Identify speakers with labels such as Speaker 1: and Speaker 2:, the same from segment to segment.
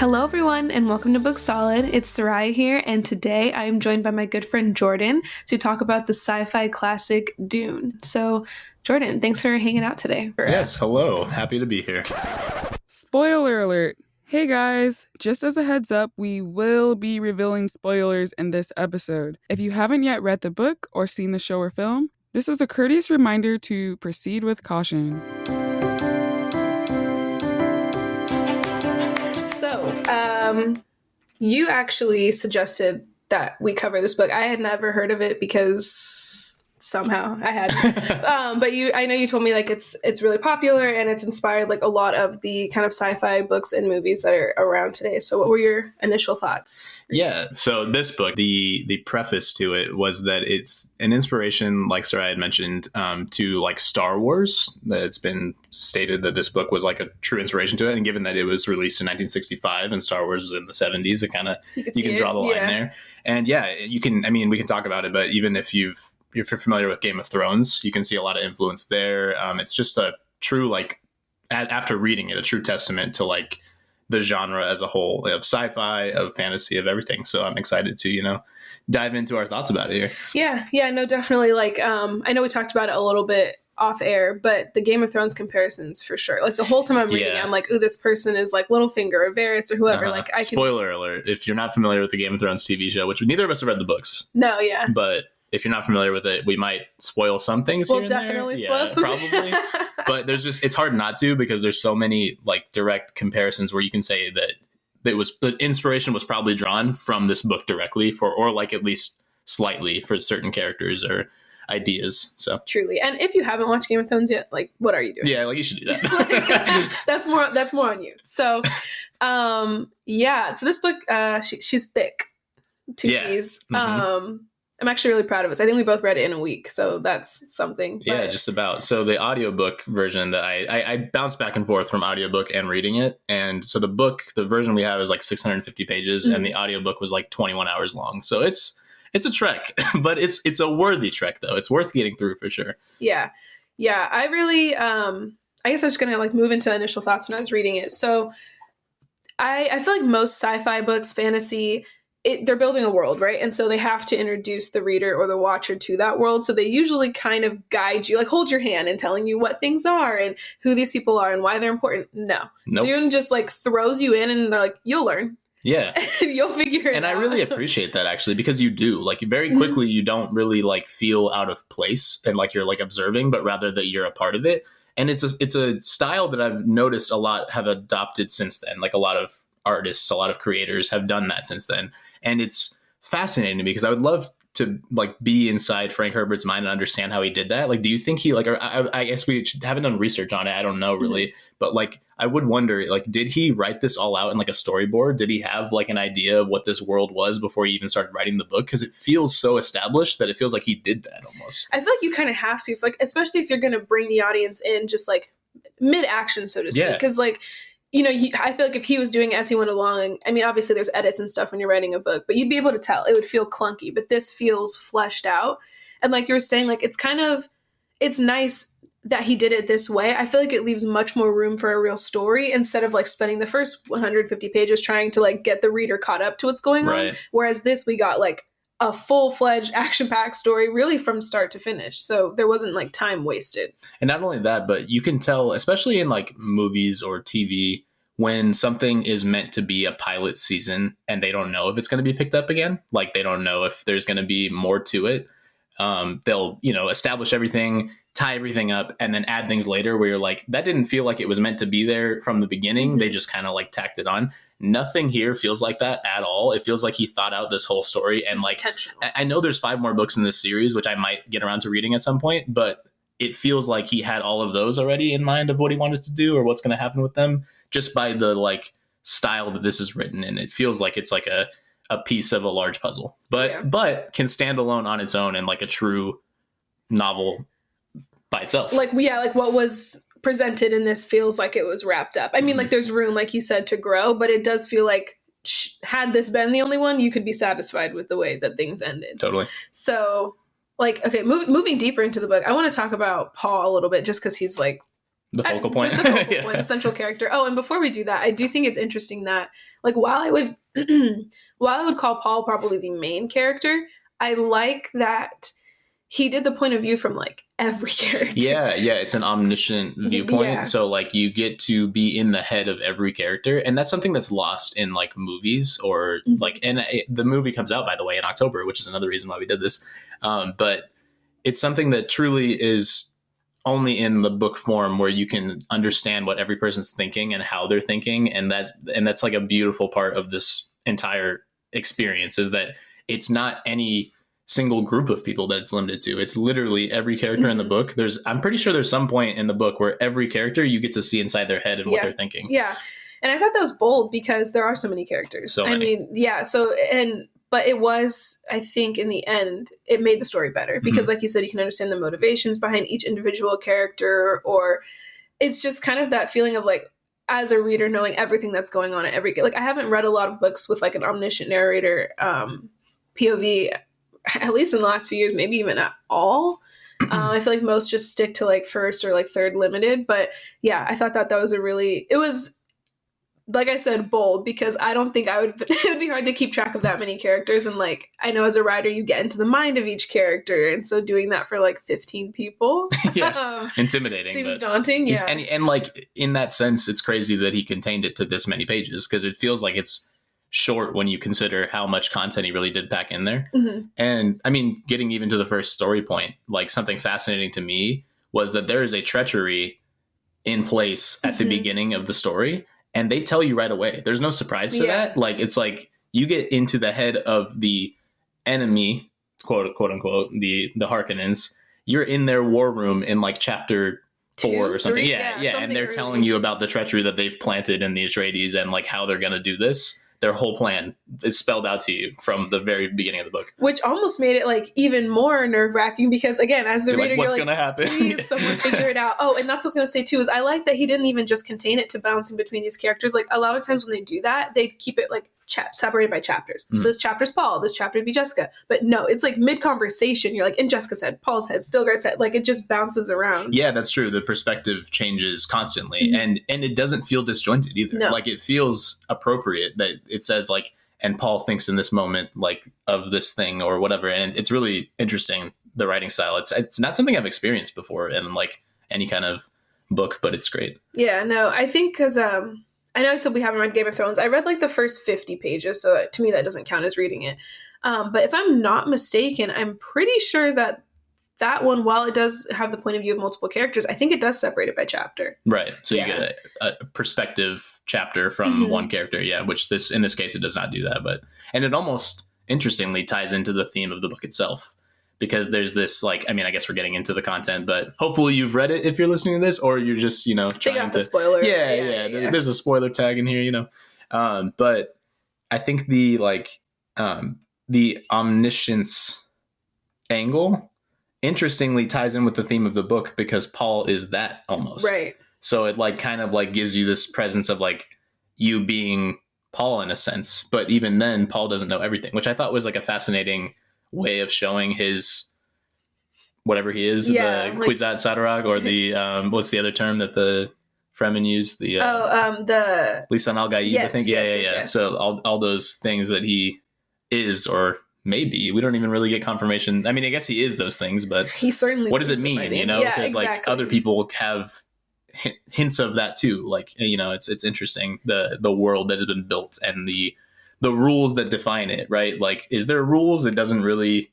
Speaker 1: Hello, everyone, and welcome to Book Solid. It's Sariah here, and today I am joined by my good friend Jordan to talk about the sci-fi classic Dune. So, Jordan, thanks for hanging out today.
Speaker 2: Yes, hello. Happy to be here.
Speaker 3: Spoiler alert. Hey guys, just as a heads up, we will be revealing spoilers in this episode. If you haven't yet read the book or seen the show or film, this is a courteous reminder to proceed with caution.
Speaker 1: So, you actually suggested that we cover this book. I had never heard of it because somehow I had. But I know you told me like it's really popular and it's inspired like a lot of the kind of sci-fi books and movies that are around today. So what were your initial thoughts?
Speaker 2: Yeah, so this book, the preface to it was that it's an inspiration, like Sarah had mentioned, to like Star Wars. It's been stated that this book was like a true inspiration to it, and given that it was released in 1965 and Star Wars was in the 70s, it kind of you can draw the line there. And yeah, you can. I mean, we can talk about it, but even if you're familiar with Game of Thrones, you can see a lot of influence there. It's just a true, like, after reading it, a true testament to like the genre as a whole of sci-fi, of fantasy, of everything. So I'm excited to, dive into our thoughts about it here.
Speaker 1: Yeah, no, definitely. Like, I know we talked about it a little bit off air, but the Game of Thrones comparisons for sure. Like the whole time I'm reading it, I'm like, ooh, this person is like Littlefinger or Varys or whoever. Like, I can...
Speaker 2: Spoiler alert, if you're not familiar with the Game of Thrones TV show, which neither of us have read the books.
Speaker 1: No, yeah.
Speaker 2: But if you're not familiar with it, we might spoil some things.
Speaker 1: We'll definitely spoil some.
Speaker 2: Probably. But it's hard not to, because there's so many like direct comparisons where you can say that the inspiration was probably drawn from this book directly or like at least slightly for certain characters or ideas. So
Speaker 1: truly. And if you haven't watched Game of Thrones yet, like, what are you doing?
Speaker 2: Yeah, like you should do that.
Speaker 1: That's more on you. So, so this book, she's thick. Two C's. Mm-hmm. I'm actually really proud of us. I think we both read it in a week, so that's something.
Speaker 2: Yeah, just about. So the audiobook version that I bounced back and forth from audiobook and reading it. And so the version we have is like 650 pages, and the audiobook was like 21 hours long. So it's a trek, but it's a worthy trek though. It's worth getting through for sure.
Speaker 1: Yeah. I really, I guess I'm just going to like move into initial thoughts when I was reading it. So I feel like most sci-fi books, fantasy, they're building a world, right? And so they have to introduce the reader or the watcher to that world. So they usually kind of guide you, like hold your hand and telling you what things are and who these people are and why they're important. No. Nope. Dune just like throws you in and they're like, you'll learn.
Speaker 2: Yeah.
Speaker 1: You'll figure it out.
Speaker 2: And I really appreciate that actually, because you do like very quickly, you don't really like feel out of place and like you're like observing, but rather that you're a part of it. And it's a style that I've noticed a lot have adopted since then. Like a lot of artists, a lot of creators have done that since then. And it's fascinating to me because I would love to like be inside Frank Herbert's mind and understand how he did that. Like, do you think he like, or I guess we haven't done research on it. I don't know really, but like, I would wonder, like, did he write this all out in like a storyboard? Did he have like an idea of what this world was before he even started writing the book? Because it feels so established that it feels like he did that almost.
Speaker 1: I feel like you kind of have to, like, especially if you're going to bring the audience in just like mid-action, so to speak. Because like, I feel like if he was doing it as he went along, I mean, obviously there's edits and stuff when you're writing a book, but you'd be able to tell. It would feel clunky, but this feels fleshed out. And like you were saying, like, it's nice that he did it this way. I feel like it leaves much more room for a real story instead of like spending the first 150 pages trying to like get the reader caught up to what's going on. Whereas this, we got like a full-fledged action-packed story really from start to finish. So there wasn't like time wasted.
Speaker 2: And not only that, but you can tell, especially in like movies or TV, when something is meant to be a pilot season and they don't know if it's going to be picked up again, like they don't know if there's going to be more to it. They'll, establish everything, tie everything up, and then add things later where you're like, that didn't feel like it was meant to be there from the beginning. They just kind of like tacked it on. Nothing here feels like that at all. It feels like he thought out this whole story. And like, I know there's 5 more books in this series, which I might get around to reading at some point, but it feels like he had all of those already in mind of what he wanted to do or what's going to happen with them just by the like style that this is written in. It feels like it's like a piece of a large puzzle, but can stand alone on its own and like a true novel by itself.
Speaker 1: Like what was presented in this feels like it was wrapped up. I mean, like there's room, like you said, to grow, but it does feel like had this been the only one, you could be satisfied with the way that things ended.
Speaker 2: Totally.
Speaker 1: So like, okay, moving deeper into the book, I want to talk about Paul a little bit just because he's like
Speaker 2: The focal point.
Speaker 1: The focal point, the central character. Oh, and before we do that, I do think it's interesting that, like, while I would call Paul probably the main character, I like that he did the point of view from, like, every character.
Speaker 2: Yeah, it's an omniscient viewpoint. Yeah. So, like, you get to be in the head of every character, and that's something that's lost in, like, movies or, like, and the movie comes out, by the way, in October, which is another reason why we did this. But it's something that truly is only in the book form where you can understand what every person's thinking and how they're thinking. And that's like a beautiful part of this entire experience, is that it's not any single group of people that it's limited to. It's literally every character in the book. I'm pretty sure there's some point in the book where every character you get to see inside their head and what they're thinking.
Speaker 1: Yeah. And I thought that was bold because there are so many characters.
Speaker 2: So many.
Speaker 1: I mean, yeah. But it was, I think, in the end, it made the story better because, like you said, you can understand the motivations behind each individual character, or it's just kind of that feeling of, like, as a reader, knowing everything that's going on at every, like, I haven't read a lot of books with, like, an omniscient narrator POV, at least in the last few years, maybe even at all. I feel like most just stick to, like, first or, like, third limited. But yeah, I thought that was it was, like I said, bold, because I don't think it would be hard to keep track of that many characters. And, like, I know as a writer, you get into the mind of each character. And so doing that for, like, 15 people
Speaker 2: intimidating.
Speaker 1: Seems daunting. Yeah.
Speaker 2: And like, in that sense, it's crazy that he contained it to this many pages, because it feels like it's short when you consider how much content he really did pack in there. And I mean, getting even to the first story point, like, something fascinating to me was that there is a treachery in place at the beginning of the story. And they tell you right away. There's no surprise to that. Like, it's like you get into the head of the enemy, quote unquote, the Harkonnens. You're in their war room in, like, chapter 4 or something. 3, yeah. Something, and they're telling you about the treachery that they've planted in the Atreides and, like, how they're going to do this. Their whole plan is spelled out to you from the very beginning of the book.
Speaker 1: Which almost made it, like, even more nerve-wracking because, again, as the reader,
Speaker 2: what's
Speaker 1: you're like,
Speaker 2: going to happen?
Speaker 1: Please, someone figure it out. Oh, and that's what I was going to say, too, is I like that he didn't even just contain it to bouncing between these characters. Like, a lot of times when they do that, they keep it, like, separated by chapters. So this chapter's Paul, this chapter would be Jessica. But no, it's, like, mid-conversation. You're, like, in Jessica's head, Paul's head, Stilgar's head. Like, it just bounces around.
Speaker 2: Yeah, that's true. The perspective changes constantly. And it doesn't feel disjointed either.
Speaker 1: No.
Speaker 2: Like, it feels appropriate that it says, like, and Paul thinks in this moment, like, of this thing or whatever. And it's really interesting, the writing style. It's not something I've experienced before in, like, any kind of book, but it's great.
Speaker 1: Yeah, no, I think because I know I said we haven't read Game of Thrones. I read, like, the first 50 pages, so to me that doesn't count as reading it. But if I'm not mistaken, I'm pretty sure that one, while it does have the point of view of multiple characters, I think it does separate it by chapter.
Speaker 2: Right. So you get a perspective chapter from one character. Yeah. Which in this case, it does not do that. And it almost interestingly ties into the theme of the book itself, because there's this, like, I mean, I guess we're getting into the content, but hopefully you've read it if you're listening to this, or you're just, trying to
Speaker 1: spoiler.
Speaker 2: Yeah. There's a spoiler tag in here, but I think the omniscience angle interestingly ties in with the theme of the book, because Paul is that almost.
Speaker 1: Right.
Speaker 2: So it, like, kind of, like, gives you this presence of, like, you being Paul in a sense. But even then, Paul doesn't know everything, which I thought was, like, a fascinating way of showing his, whatever he is, the Kwisatz Haderach, or the, what's the other term that the Fremen use? The Lisan al-Gaib,
Speaker 1: yes,
Speaker 2: I think.
Speaker 1: Yes.
Speaker 2: So all those things that he is, or maybe we don't even really get confirmation. I mean, I guess he is those things, but
Speaker 1: he certainly,
Speaker 2: what does it mean? Because like, other people have hints of that too. Like, it's interesting, the world that has been built and the rules that define it, right? Like, is there rules? It doesn't really,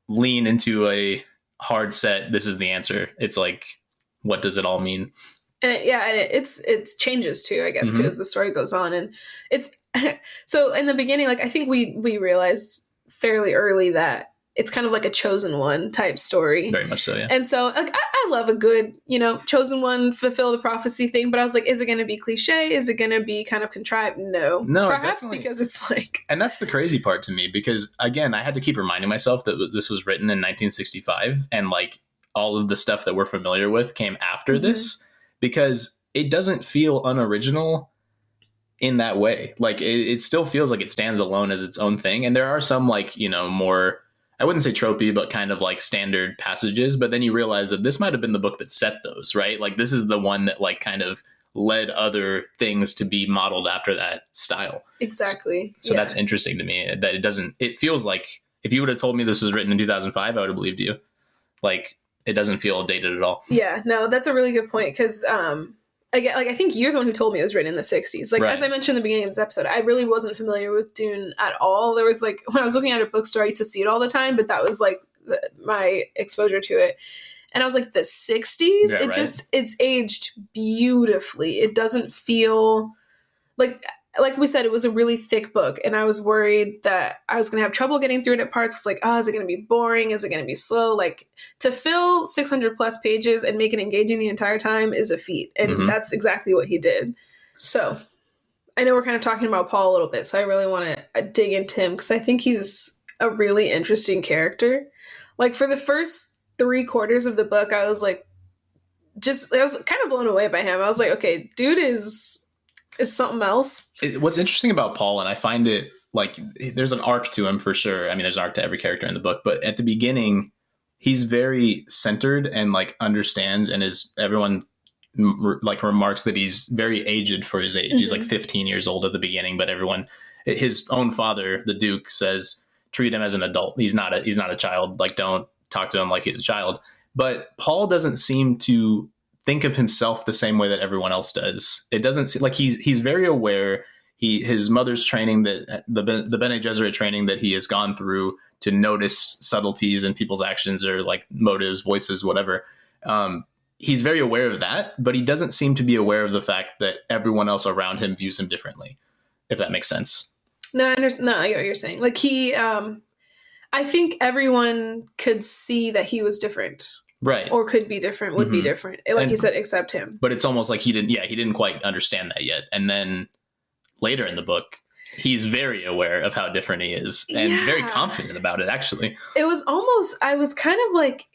Speaker 2: lean into a hard set, this is the answer. It's like, what does it all mean?
Speaker 1: And it changes too, I guess, too, as the story goes on. And it's so in the beginning, like, I think we realized fairly early that it's kind of like a chosen one type story.
Speaker 2: Very much so, yeah.
Speaker 1: And so, like, I love a good, chosen one, fulfill the prophecy thing. But I was like, is it going to be cliche? Is it going to be kind of contrived? No, perhaps definitely. Because it's like,
Speaker 2: and that's the crazy part to me, because again, I had to keep reminding myself that this was written in 1965, and like all of the stuff that we're familiar with came after this, because it doesn't feel unoriginal in that way. Like, it still feels like it stands alone as its own thing. And there are some, like, more I wouldn't say tropey, but kind of like standard passages. But then you realize that this might have been the book that set those, right? Like this is the one that like kind of led other things to be modeled after that style.
Speaker 1: Exactly.
Speaker 2: So that's interesting to me that it feels like if you would have told me this was written in 2005, I would have believed you. Like it doesn't feel dated at all.
Speaker 1: Yeah, no, that's a really good point because again, like I think you're the one who told me it was written in the 60s. Like as I mentioned in the beginning of this episode, I really wasn't familiar with Dune at all. There was like when I was looking at a bookstore, I used to see it all the time, but that was like my exposure to it. And I was like, the 60s?
Speaker 2: Yeah,
Speaker 1: it's aged beautifully. It doesn't feel like we said, it was a really thick book, and I was worried that I was going to have trouble getting through it at parts. It's like, is it going to be boring? Is it going to be slow? Like, to fill 600 plus pages and make it engaging the entire time is a feat, and that's exactly what he did. So, I know we're kind of talking about Paul a little bit, so I really want to dig into him, because I think he's a really interesting character. Like, for the first 3/4 of the book, I was like, I was kind of blown away by him. I was like, okay, dude is something else.
Speaker 2: What's interesting about Paul, and I find it like there's an arc to him for sure. I mean, there's an arc to every character in the book, but at the beginning, he's very centered and like understands, and everyone like remarks that he's very aged for his age. He's like 15 years old at the beginning, but his own father, the Duke, says treat him as an adult. He's not a child. Like don't talk to him like he's a child. But Paul doesn't seem to think of himself the same way that everyone else does. It doesn't seem like he's very aware. His mother's training, that the Bene Gesserit training that he has gone through to notice subtleties in people's actions or like motives, voices, whatever. He's very aware of that, but he doesn't seem to be aware of the fact that everyone else around him views him differently, if that makes sense.
Speaker 1: No, I understand. No, I get what you're saying. Like I think everyone could see that he was different.
Speaker 2: Right.
Speaker 1: Or could be different, would be different. Like he said, except him.
Speaker 2: But it's almost like he didn't quite understand that yet. And then later in the book, he's very aware of how different he is and very confident about it, actually.
Speaker 1: It was almost, I was kind of like,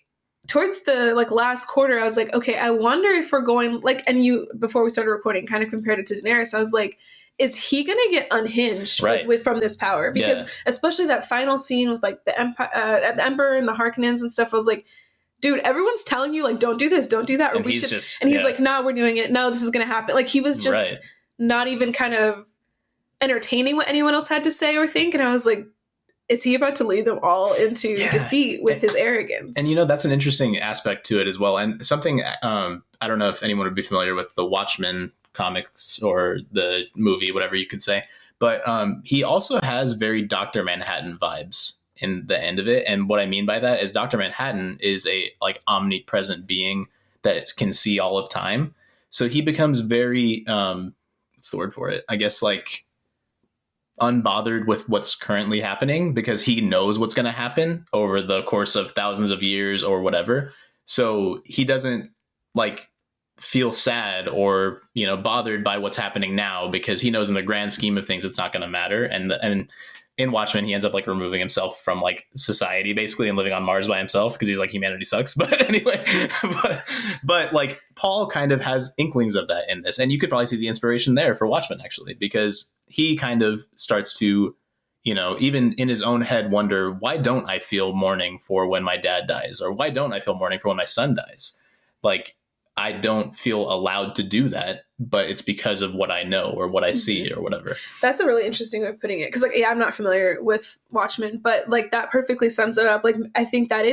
Speaker 1: towards the like last quarter, I was like, okay, I wonder if we're going, like, and you, before we started recording, kind of compared it to Daenerys. I was like, is he going to get unhinged from this power? Because especially that final scene with like the Emperor and the Harkonnens and stuff, I was like, dude, everyone's telling you, like, don't do this, don't do that, or we should. And he's like, no, we're doing it. No, this is going to happen. Like, he was just not even kind of entertaining what anyone else had to say or think. And I was like, is he about to lead them all into defeat with his arrogance? And,
Speaker 2: that's an interesting aspect to it as well. And something, I don't know if anyone would be familiar with the Watchmen comics or the movie, whatever you could say. But he also has very Dr. Manhattan vibes in the end of it. And what I mean by that is Dr. Manhattan is a like omnipresent being that can see all of time. So he becomes very, what's the word for it? I guess like unbothered with what's currently happening because he knows what's going to happen over the course of thousands of years or whatever. So he doesn't like feel sad or, bothered by what's happening now because he knows in the grand scheme of things, it's not going to matter. And in Watchmen, he ends up like removing himself from like society basically and living on Mars by himself because he's like, humanity sucks. But anyway, but like Paul kind of has inklings of that in this. And you could probably see the inspiration there for Watchmen actually, because he kind of starts to, even in his own head wonder, why don't I feel mourning for when my dad dies? Or why don't I feel mourning for when my son dies? Like, I don't feel allowed to do that, but it's because of what I know or what I see or whatever. That's a really interesting way of putting it. Because, like, I'm not familiar with Watchmen, but, like, that perfectly sums it up. Like, I think that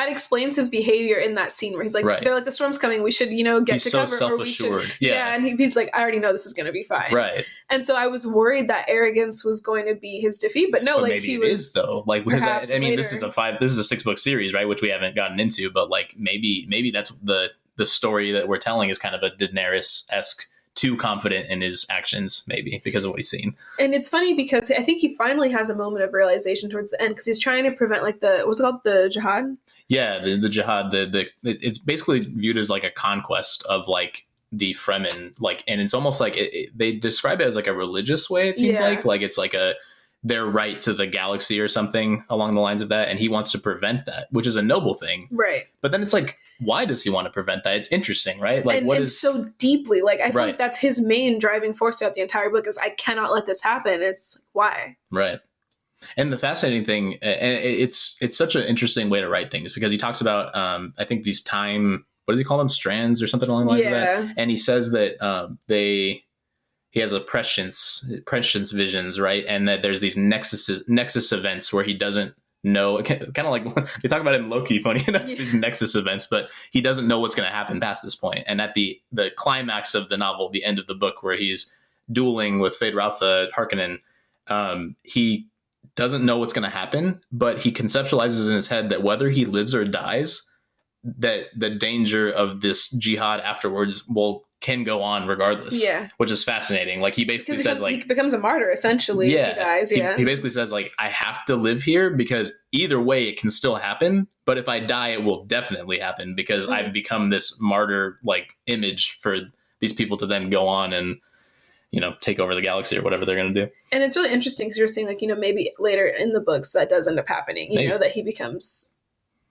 Speaker 2: explains his behavior in that scene where he's like, they're like, the storm's coming. We should, get he's to so cover. Self-assured. Or we should, and he's like, I already know this is going to be fine. Right. And so I was worried that arrogance was going to be his defeat, but no, but like maybe he was. It is though. Like, because this is a 6-book series, right? Which we haven't gotten into, but like maybe that's the story that we're telling is kind of a Daenerys-esque, too confident in his actions, maybe because of what he's seen. And it's funny because I think he finally has a moment of realization towards the end because he's trying to prevent like what's it called? The jihad? Yeah, the jihad. It's basically viewed as like a conquest of like the Fremen, like, and it's almost like they describe it as like a religious way. It seems like it's like their right to the galaxy or something along the lines of that. And he wants to prevent that, which is a noble thing. Right. But then it's like, why does he want to prevent that? It's interesting, right? Like, and so deeply, like, I feel like that's his main driving force throughout the entire book is I cannot let this happen. It's why. Right. And the fascinating thing, and it's such an interesting way to write things, because he talks about, I think these time, what does he call them? Strands or something along the lines of that. And he says that he has a prescience visions, right? And that there's these nexus events where he doesn't know, kind of like they talk about it in Loki, funny enough, these nexus events, but he doesn't know what's going to happen past this point. And at the climax of the novel, the end of the book, where he's dueling with Feyd-Rautha Harkonnen, he doesn't know what's going to happen, but he conceptualizes in his head that whether he lives or dies, that the danger of this jihad afterwards can go on regardless.
Speaker 1: Yeah.
Speaker 2: Which is fascinating. Like, he basically says, like,
Speaker 1: he becomes a martyr essentially if he dies.
Speaker 2: He basically says, like, I have to live here because either way it can still happen, but if I die it will definitely happen, because I've become this martyr like image for these people to then go on and, you know, take over the galaxy or whatever they're going to do. And
Speaker 1: it's really interesting because you're saying, like, you know, maybe later in the books that does end up happening, you know, that he becomes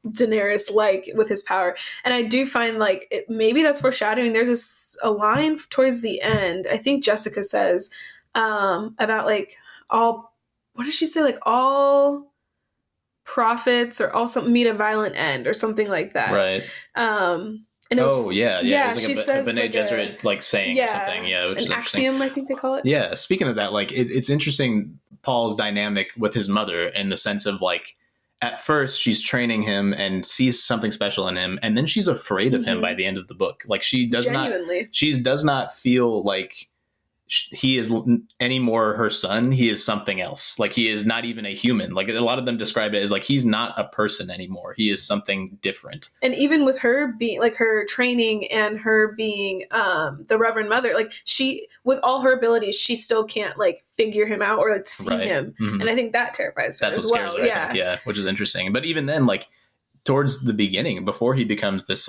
Speaker 1: Daenerys like with his power. And I do find like maybe that's foreshadowing. There's a line towards the end, I think Jessica says, about like what does she say, like all prophets or all meet a violent end or something like that,
Speaker 2: right? And it was, it was like
Speaker 1: she says
Speaker 2: Bene Gesserit like saying or something, which is
Speaker 1: an axiom, I think they call it.
Speaker 2: Yeah, speaking of that, like it's interesting, Paul's dynamic with his mother, in the sense of, like, at first she's training him and sees something special in him, and then she's afraid of him by the end of the book. Like, she does not feel like he is anymore her son. He is something else. Like, he is not even a human. Like, a lot of them describe it as like he's not a person anymore. He is something different.
Speaker 1: And even with her being like her training and her being the Reverend Mother, like, she, with all her abilities, she still can't like figure him out or like see him. Mm-hmm. And I think that terrifies her. That's what scares her, I think, which is interesting. But even then, like, towards the beginning, before he becomes this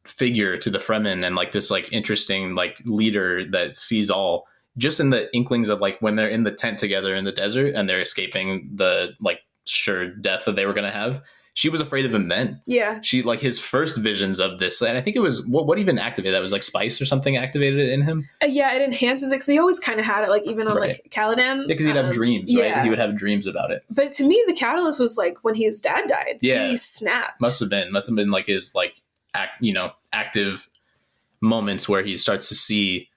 Speaker 1: figure to the Fremen and like this like interesting like leader that sees all, just in the inklings of like when they're in the tent together in the desert and they're escaping the like sure death that they were going to have, she was afraid of him then. Yeah. She, like, his first visions of this, and I think it was what even activated that, was like spice or something activated it in him. Yeah, it enhances it, because he always kind of had it, like, even on like Caladan.
Speaker 2: Yeah, because he'd have dreams, right? He would have dreams about it.
Speaker 1: But to me, the catalyst was like when his dad died. Yeah, he snapped.
Speaker 2: Must have been like his like active moments where he starts to see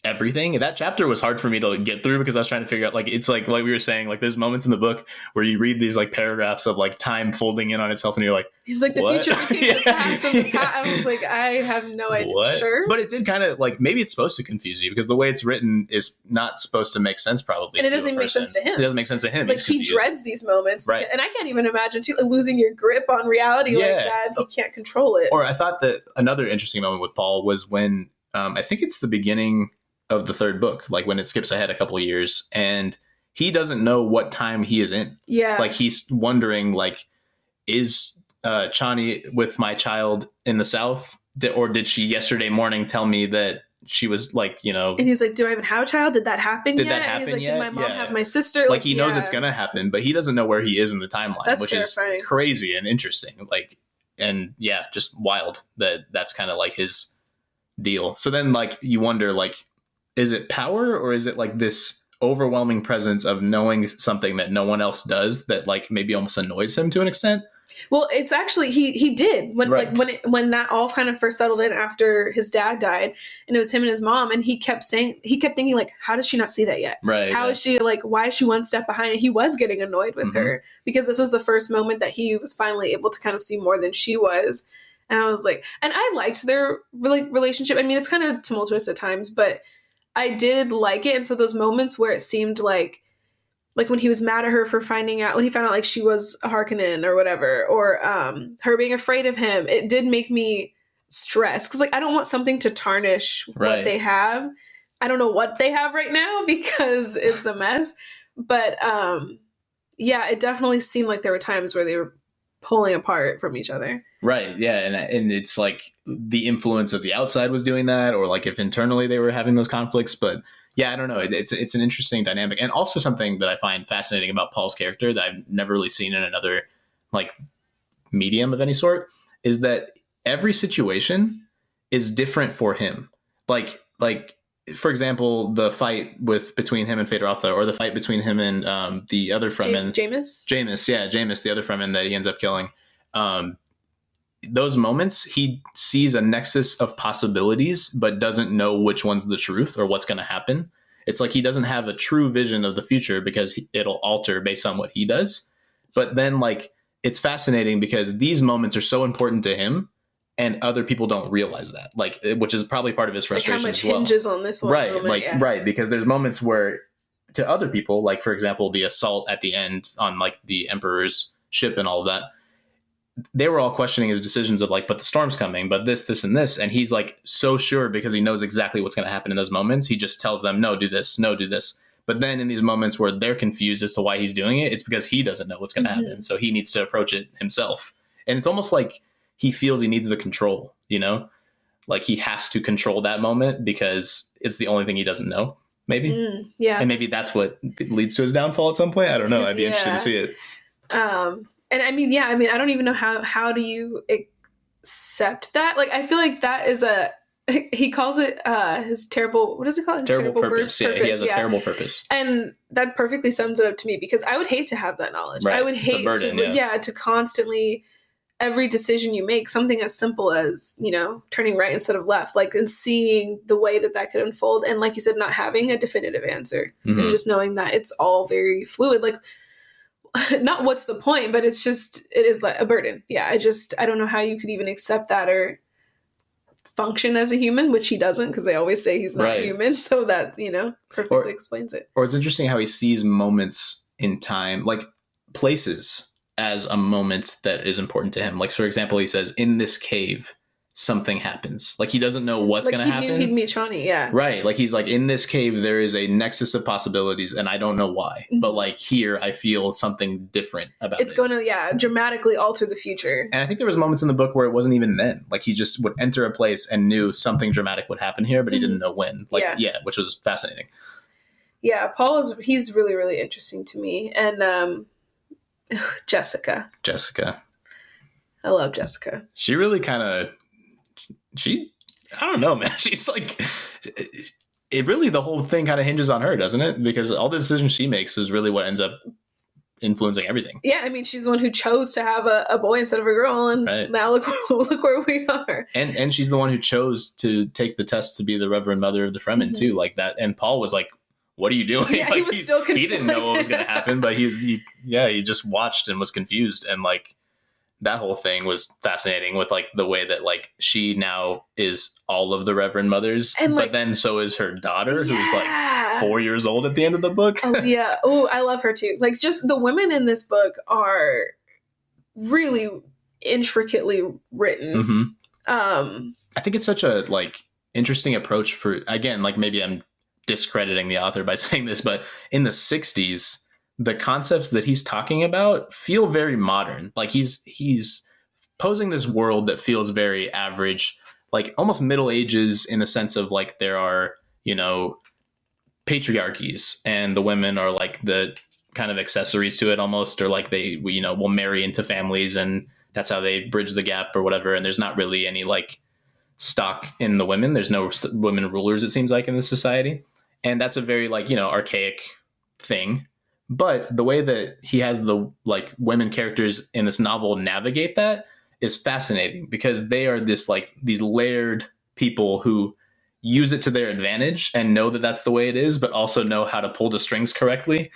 Speaker 2: everything. That chapter was hard for me to get through because I was trying to figure out, like, it's like we were saying, like, there's moments in the book where you read these like paragraphs of like time folding in on itself and you're like,
Speaker 1: he's like, the future became the past, and the past. I was like, I have no idea.
Speaker 2: What?
Speaker 1: Sure.
Speaker 2: But it did kind of like, maybe it's supposed to confuse you because the way it's written is not supposed to make sense, probably.
Speaker 1: And it doesn't make sense to him.
Speaker 2: It doesn't make sense to him.
Speaker 1: Like, he dreads these moments. Right. And I can't even imagine too, like, losing your grip on reality like that. He can't control it.
Speaker 2: Or I thought that another interesting moment with Paul was when I think it's the beginning of the third book, like when it skips ahead a couple of years and he doesn't know what time he is in. Yeah. Like, he's wondering, like, is Chani with my child in the South? Or did she yesterday morning tell me that she was like, And
Speaker 1: he's like, do I even have a child? Did that happen
Speaker 2: yet? And he's like,
Speaker 1: did my mom have my sister?
Speaker 2: Like, he knows it's going to happen, but he doesn't know where he is in the timeline, which terrifying. Is crazy and interesting. Like, and just wild that's kind of like his deal. So then, like, you wonder, like, is it power or is it like this overwhelming presence of knowing something that no one else does that like maybe almost annoys him to an extent?
Speaker 1: Well, it's actually he did when when that all kind of first settled in after his dad died, and it was him and his mom, and he kept thinking, like, how does she not see that yet? Right. How is she, like, why is she one step behind? And he was getting annoyed with her because this was the first moment that he was finally able to kind of see more than she was. And I was like, and I liked their relationship. I mean, it's kind of tumultuous at times, but I did like it. And so those moments where it seemed like when he was mad at her for when he found out like she was a Harkonnen or whatever, or her being afraid of him, it did make me stressed. Cause like, I don't want something to tarnish what they have. I don't know what they have right now because it's a mess, but it definitely seemed like there were times where they were pulling apart from each other.
Speaker 2: Right. Yeah. And it's like the influence of the outside was doing that, or like if internally they were having those conflicts. But yeah, I don't know. It's an interesting dynamic. And also something that I find fascinating about Paul's character that I've never really seen in another like medium of any sort is that every situation is different for him. Like for example, the fight between him and Feyd-Rautha, or the fight between him and the other Fremen.
Speaker 1: Jameis,
Speaker 2: the other Fremen that he ends up killing. Those moments, he sees a nexus of possibilities, but doesn't know which one's the truth or what's going to happen. It's like he doesn't have a true vision of the future because it'll alter based on what he does. But then, like, it's fascinating because these moments are so important to him, and other people don't realize that, like, which is probably part of his frustration.
Speaker 1: Like how much
Speaker 2: as well.
Speaker 1: hinges on this one,
Speaker 2: right?
Speaker 1: moment,
Speaker 2: right, because there's moments where, to other people, like for example, the assault at the end on like the Emperor's ship and all of that, they were all questioning his decisions of like, but the storm's coming, but this, and this. And he's like so sure because he knows exactly what's going to happen in those moments. He just tells them, no, do this, no, do this. But then in these moments where they're confused as to why he's doing it, it's because he doesn't know what's going to happen. So he needs to approach it himself. And it's almost like he feels he needs the control, you know, like he has to control that moment because it's the only thing he doesn't know. Maybe.
Speaker 1: Yeah.
Speaker 2: And maybe that's what leads to his downfall at some point. I don't know. I'd be interested to see it.
Speaker 1: And I mean, I don't even know how do you accept that? Like, I feel like that is he calls it his terrible, what does he call it? His
Speaker 2: terrible purpose. Yeah, he has a terrible purpose.
Speaker 1: And that perfectly sums it up to me because I would hate to have that knowledge.
Speaker 2: Right.
Speaker 1: I would hate to constantly, every decision you make, something as simple as, you know, turning right instead of left, like, and seeing the way that could unfold. And like you said, not having a definitive answer and just knowing that it's all very fluid. Like, not what's the point, but it is like a burden. Yeah. I don't know how you could even accept that or function as a human, which he doesn't, because they always say he's not human. So that, you know, perfectly explains it.
Speaker 2: Or it's interesting how he sees moments in time, like places, as a moment that is important to him. Like, for example, he says, in this cave, something happens. Like, he doesn't know what's going to happen.
Speaker 1: He knew he'd meet Chani, yeah.
Speaker 2: Right. Like, he's like, in this cave, there is a nexus of possibilities, and I don't know why. But, like, here, I feel something different about it.
Speaker 1: It's going to, dramatically alter the future.
Speaker 2: And I think there was moments in the book where it wasn't even then. Like, he just would enter a place and knew something dramatic would happen here, but he didn't know when. Like, which was fascinating.
Speaker 1: Yeah, he's really, really interesting to me. And Jessica. I love Jessica.
Speaker 2: She really kind of... I don't know, man. She's like, it really, the whole thing kind of hinges on her, doesn't it? Because all the decisions she makes is really what ends up influencing everything.
Speaker 1: Yeah, I mean, she's the one who chose to have a boy instead of a girl, and now look where we are.
Speaker 2: And she's the one who chose to take the test to be the Reverend Mother of the Fremen too, like that. And Paul was like, "What are you doing?"
Speaker 1: Yeah,
Speaker 2: like,
Speaker 1: he was still confused.
Speaker 2: He didn't know what was going to happen, but he just watched and was confused, and like. That whole thing was fascinating with like the way that like she now is all of the Reverend Mothers, and, like, but then so is her daughter who's like 4 years old at the end of the book.
Speaker 1: Oh yeah. Oh, I love her too. Like, just the women in this book are really intricately written.
Speaker 2: I think it's such a like interesting approach for, again, like maybe I'm discrediting the author by saying this, but in the 60s, the concepts that he's talking about feel very modern. Like he's posing this world that feels very average, like almost Middle Ages in the sense of like there are, you know, patriarchies and the women are like the kind of accessories to it almost, or like they, you know, will marry into families and that's how they bridge the gap or whatever. And there's not really any like stock in the women. There's no women rulers, it seems like, in this society. And that's a very like, you know, archaic thing. But the way that he has the like women characters in this novel navigate that is fascinating because they are this like these layered people who use it to their advantage and know that that's the way it is, but also know how to pull the strings correctly,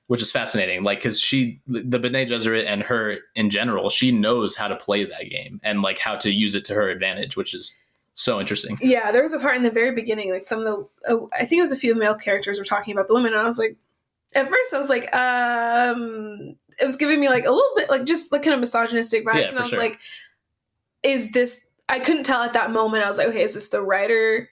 Speaker 2: which is fascinating. Like, because the Bene Gesserit and her in general, she knows how to play that game and like how to use it to her advantage, which is so interesting.
Speaker 1: Yeah, there was a part in the very beginning, like some of the, I think it was a few male characters were talking about the women, and I was like, at first I was like, it was giving me like a little bit like just like kind of misogynistic vibes. And I was like, is this, I couldn't tell at that moment. I was like, okay, is this the writer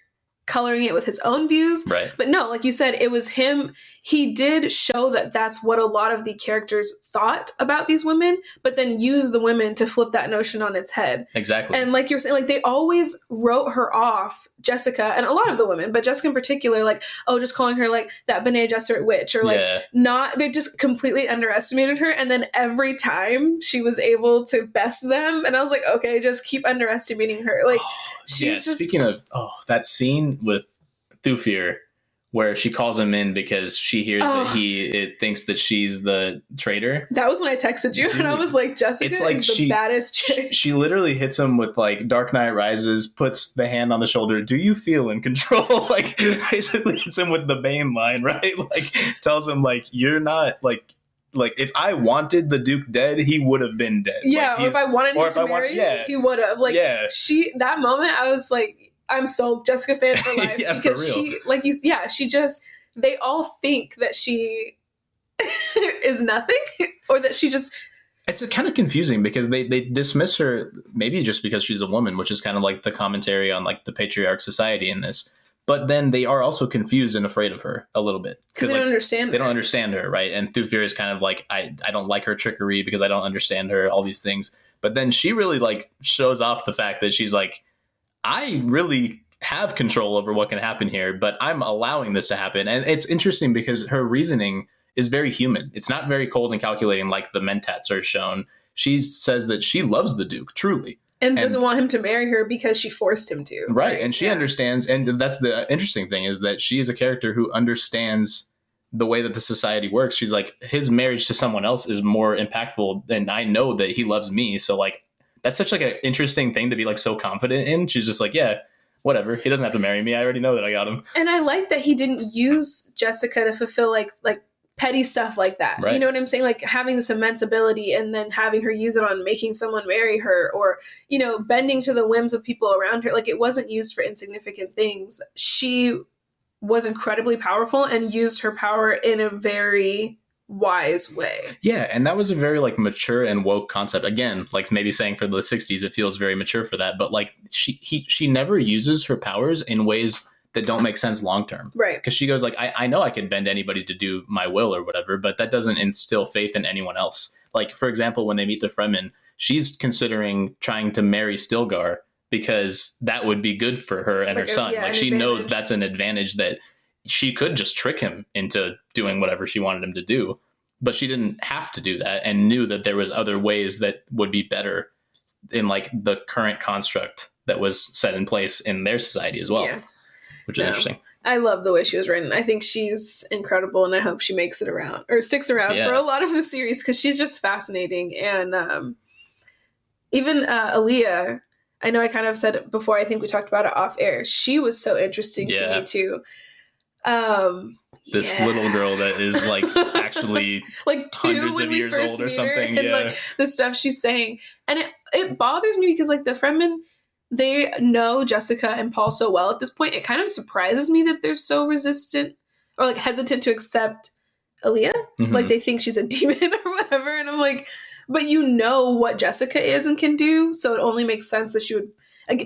Speaker 1: coloring it with his own views?
Speaker 2: Right.
Speaker 1: But no, like you said, it was him. He did show that that's what a lot of the characters thought about these women, but then used the women to flip that notion on its head.
Speaker 2: Exactly.
Speaker 1: And like you're saying, like they always wrote her off, Jessica, and a lot of the women, but Jessica in particular, like, oh, just calling her like that Bene Gesserit witch, or like they just completely underestimated her. And then every time she was able to best them, and I was like, okay, just keep underestimating her. Like, she's just...
Speaker 2: Speaking of that scene with Thufir, where she calls him in because she hears that he thinks that she's the traitor.
Speaker 1: That was when I texted you, and I was like, Jessica is the baddest chick.
Speaker 2: She literally hits him with like Dark Knight Rises, puts the hand on the shoulder. Do you feel in control? Like basically hits him with the Bane line, right? Like tells him like you're not like if I wanted the Duke dead, he would have been dead.
Speaker 1: Yeah,
Speaker 2: like,
Speaker 1: or if I wanted him to marry you, he would have. Like that moment, I was like, I'm sold, Jessica fan for life.
Speaker 2: Yeah,
Speaker 1: because
Speaker 2: for real.
Speaker 1: she just, they all think that she is nothing, or that she just.
Speaker 2: It's kind of confusing because they dismiss her, maybe just because she's a woman, which is kind of like the commentary on like the patriarch society in this. But then they are also confused and afraid of her a little bit.
Speaker 1: Because they don't understand her.
Speaker 2: They don't understand her, right? And Thufir is kind of like, I don't like her trickery because I don't understand her, all these things. But then she really like shows off the fact that she's like, I really have control over what can happen here, but I'm allowing this to happen. And it's interesting because her reasoning is very human. It's not very cold and calculating like the Mentats are shown. She says that she loves the Duke, truly.
Speaker 1: And doesn't want him to marry her because she forced him to.
Speaker 2: Right. And she understands. And that's the interesting thing, is that she is a character who understands the way that the society works. She's like, his marriage to someone else is more impactful than I know that he loves me. So like, that's such like an interesting thing to be like so confident in. She's just like, yeah, whatever. He doesn't have to marry me. I already know that I got him.
Speaker 1: And I like that he didn't use Jessica to fulfill like petty stuff like that. Right. You know what I'm saying? Like having this immense ability and then having her use it on making someone marry her, or, you know, bending to the whims of people around her. Like it wasn't used for insignificant things. She was incredibly powerful and used her power in a very wise way.
Speaker 2: Yeah, and that was a very like mature and woke concept. Again, like maybe saying for the 60s it feels very mature for that, but like she never uses her powers in ways that don't make sense long term.
Speaker 1: Right.
Speaker 2: Because she goes like, I know I could bend anybody to do my will or whatever, but that doesn't instill faith in anyone else. Like, for example, when they meet the Fremen, she's considering trying to marry Stilgar because that would be good for her and her son. Like she knows that's an advantage, that she could just trick him into doing whatever she wanted him to do, but she didn't have to do that, and knew that there was other ways that would be better in like the current construct that was set in place in their society as well, which is interesting.
Speaker 1: I love the way she was written. I think she's incredible, and I hope she makes it around or sticks around for a lot of the series, because she's just fascinating. And even Aaliyah, I know I kind of said it before, I think we talked about it off air. She was so interesting to me too.
Speaker 2: This little girl that is like actually
Speaker 1: like
Speaker 2: hundreds of years old or something.
Speaker 1: And like the stuff she's saying. And it bothers me because like the Fremen, they know Jessica and Paul so well at this point. It kind of surprises me that they're so resistant or like hesitant to accept Aaliyah. Mm-hmm. Like they think she's a demon or whatever. And I'm like, but you know what Jessica is and can do. So it only makes sense that she would,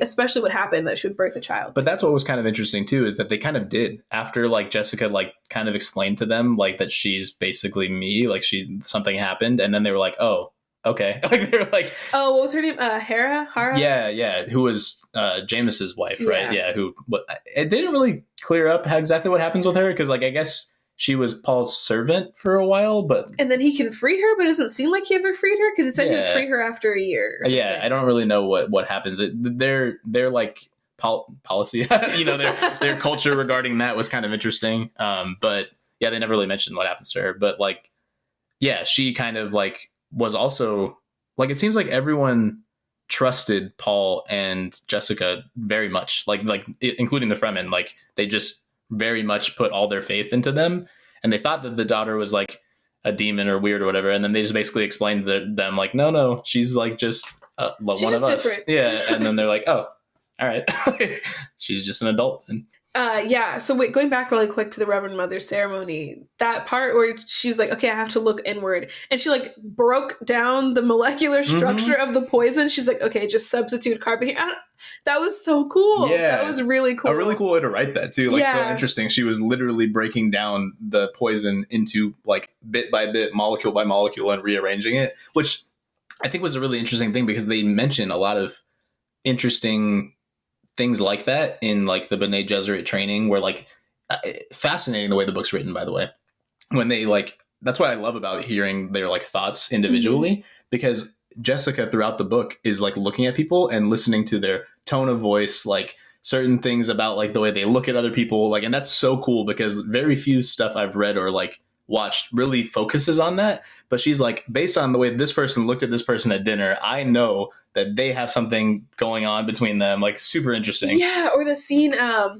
Speaker 1: especially what happened, that she would birth a child.
Speaker 2: But that's what was kind of interesting too, is that they kind of did, after like Jessica like kind of explained to them like that she's basically me, like something happened, and then they were like, oh, okay. Like they were like,
Speaker 1: oh, what was her name? Hera?
Speaker 2: Yeah, who was Jameis's wife, right? Yeah, it didn't really clear up exactly what happens with her, because like I guess she was Paul's servant for a while, but
Speaker 1: and then he can free her, but it doesn't seem like he ever freed her, because he said he would free her after a year. Or something.
Speaker 2: I don't really know what happens. Their like policy, you know, their culture regarding that was kind of interesting. But yeah, they never really mentioned what happens to her. But like, yeah, she kind of like was also like, it seems like everyone trusted Paul and Jessica very much, like including the Fremen. Like they just very much put all their faith into them, and they thought that the daughter was like a demon or weird or whatever, and then they just basically explained to them like, no, she's like just one of us. And then they're like, oh, all right. She's just an adult then.
Speaker 1: So wait, going back really quick to the Reverend Mother ceremony, that part where she was like, okay, I have to look inward, and she like broke down the molecular structure of the poison. She's like, okay, just substitute carbon here. That was so cool. Yeah, that was really cool.
Speaker 2: A really cool way to write that too. Like so interesting. She was literally breaking down the poison into like bit by bit, molecule by molecule, and rearranging it, which I think was a really interesting thing, because they mention a lot of interesting things like that in like the Bene Gesserit training, where like fascinating the way the book's written, by the way, when they like, that's what I love about hearing their like thoughts individually, because Jessica throughout the book is like looking at people and listening to their tone of voice, like certain things about like the way they look at other people, like, and that's so cool because very few stuff I've read or like watched really focuses on that. But she's like, based on the way this person looked at this person at dinner, I know that they have something going on between them, like super interesting.
Speaker 1: Yeah, or the scene,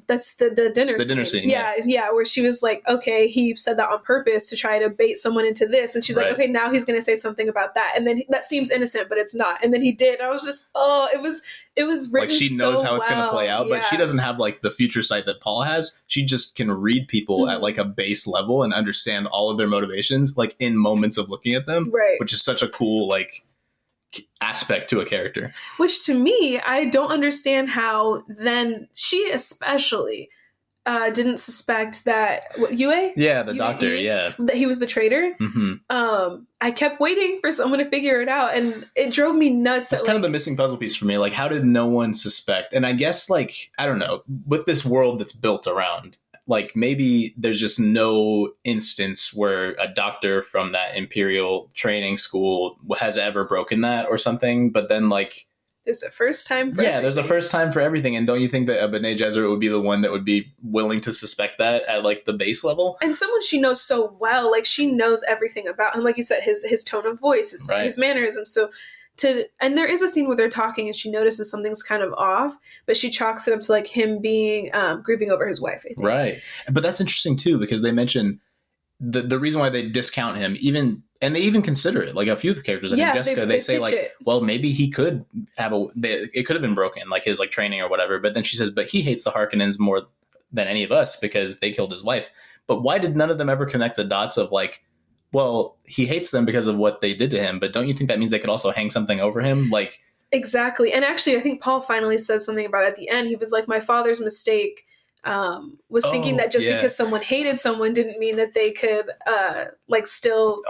Speaker 1: that's the dinner scene.
Speaker 2: The dinner scene,
Speaker 1: yeah, where she was like, okay, he said that on purpose to try to bait someone into this. And she's like, okay, now he's going to say something about that. And then that seems innocent, but it's not. And then he did. I was just, it was written
Speaker 2: like she knows
Speaker 1: so
Speaker 2: how it's going to play out, but she doesn't have like the future sight that Paul has. She just can read people at like a base level and understand all of their motivations, like in moments of looking at them,
Speaker 1: right?
Speaker 2: Which is such a cool like aspect to a character.
Speaker 1: Which to me, I don't understand how then she especially didn't suspect that Yue?
Speaker 2: Yeah, the doctor,
Speaker 1: that he was the traitor.
Speaker 2: Mm-hmm.
Speaker 1: I kept waiting for someone to figure it out, and it drove me nuts.
Speaker 2: That's kind of the missing puzzle piece for me. Like, how did no one suspect? And I guess, like, I don't know, with this world that's built around, like, maybe there's just no instance where a doctor from that Imperial training school has ever broken that or something. But then, like,
Speaker 1: there's a first time for everything.
Speaker 2: There's a first time for everything. And don't you think that a Bene Gesserit would be the one that would be willing to suspect that at, like, the base level?
Speaker 1: And someone she knows so well, like, she knows everything about him. Like you said, his tone of voice, his mannerisms. So and there is a scene where they're talking and she notices something's kind of off, but she chalks it up to like him being grieving over his wife, I think.
Speaker 2: Right. But that's interesting too, because they mention the reason why they discount him, and they even consider it, like a few of the characters, I think Jessica, they say like, well, maybe he could have it could have been broken, like his like training or whatever. But then she says, but he hates the Harkonnens more than any of us because they killed his wife. But why did none of them ever connect the dots of like, well, he hates them because of what they did to him, but don't you think that means they could also hang something over him? Like,
Speaker 1: exactly. And actually, I think Paul finally says something about it at the end. He was like, my father's mistake was thinking that just because someone hated someone didn't mean that they could like still.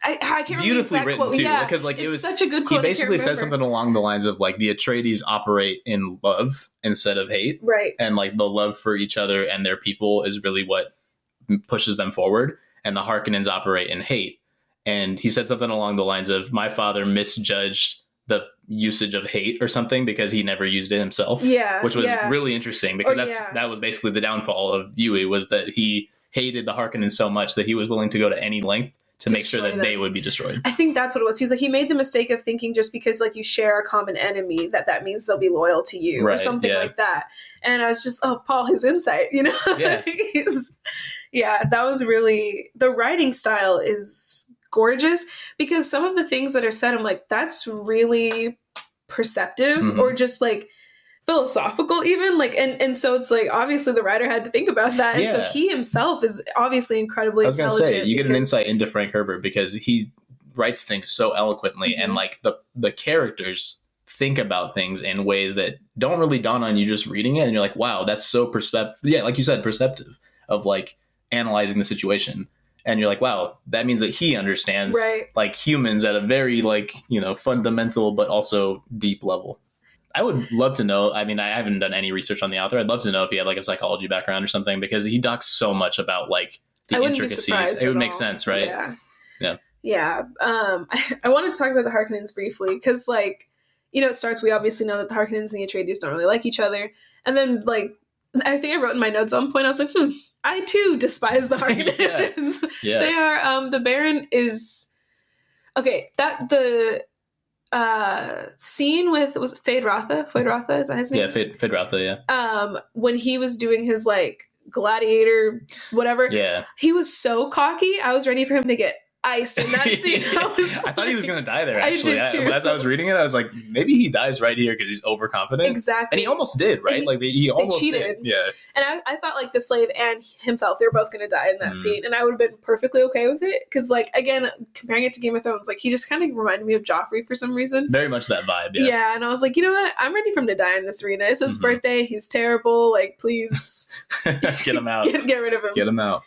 Speaker 1: I can't remember
Speaker 2: beautifully written quote. Too, because like it was
Speaker 1: such a good quote.
Speaker 2: He basically says something along the lines of like the Atreides operate in love instead of hate,
Speaker 1: right? And
Speaker 2: like the love for each other and their people is really what pushes them forward. And the Harkonnens operate in hate. And he said something along the lines of, my father misjudged the usage of hate or something because he never used it himself.
Speaker 1: Yeah.
Speaker 2: Which was really interesting because that was basically the downfall of Yui, was that he hated the Harkonnens so much that he was willing to go to any length to make sure that they would be destroyed.
Speaker 1: I think that's what it was. He's like, he made the mistake of thinking just because like you share a common enemy that means they'll be loyal to you or something like that. And I was just, Paul, his insight, you know? Yeah. That was really, the writing style is gorgeous because some of the things that are said, I'm like, that's really perceptive or just like philosophical even, like, and so it's like obviously the writer had to think about that, and so he himself is obviously incredibly intelligent. I was gonna say,
Speaker 2: you get an insight into Frank Herbert because he writes things so eloquently, and like the characters think about things in ways that don't really dawn on you just reading it, and you're like, wow, that's so like you said, perceptive of like analyzing the situation. And you're like, wow, that means that he understands like humans at a very like, you know, fundamental but also deep level. I would love to know. I mean, I haven't done any research on the author. I'd love to know if he had like a psychology background or something, because he talks so much about like the intricacies. It would make sense, right?
Speaker 1: Yeah. I wanted to talk about the Harkonnens briefly because, like, you know, it starts. We obviously know that the Harkonnens and the Atreides don't really like each other, and then like I think I wrote in my notes on point. I was like, I too despise the Harkonnens. They are. The Baron is okay. That the. Scene with, was it Fade Rotha? Fade Rotha, is that his name?
Speaker 2: Yeah, Fade Rotha,
Speaker 1: when he was doing his like gladiator whatever, he was so cocky. I was ready for him to get iced in that scene.
Speaker 2: I thought he was gonna die there, actually. As I was reading it, I was like, maybe he dies right here because he's overconfident.
Speaker 1: Exactly.
Speaker 2: And he almost did, right? He almost
Speaker 1: cheated.
Speaker 2: Did. Yeah.
Speaker 1: And I thought like the slave and himself, they were both gonna die in that scene, and I would have been perfectly okay with it, because like, again, comparing it to Game of Thrones, like he just kind of reminded me of Joffrey for some reason.
Speaker 2: Very much that vibe.
Speaker 1: Yeah, and I was like, you know what, I'm ready for him to die in this arena. It's his birthday, he's terrible, like, please
Speaker 2: get him out.
Speaker 1: Get rid of him.
Speaker 2: Get him out.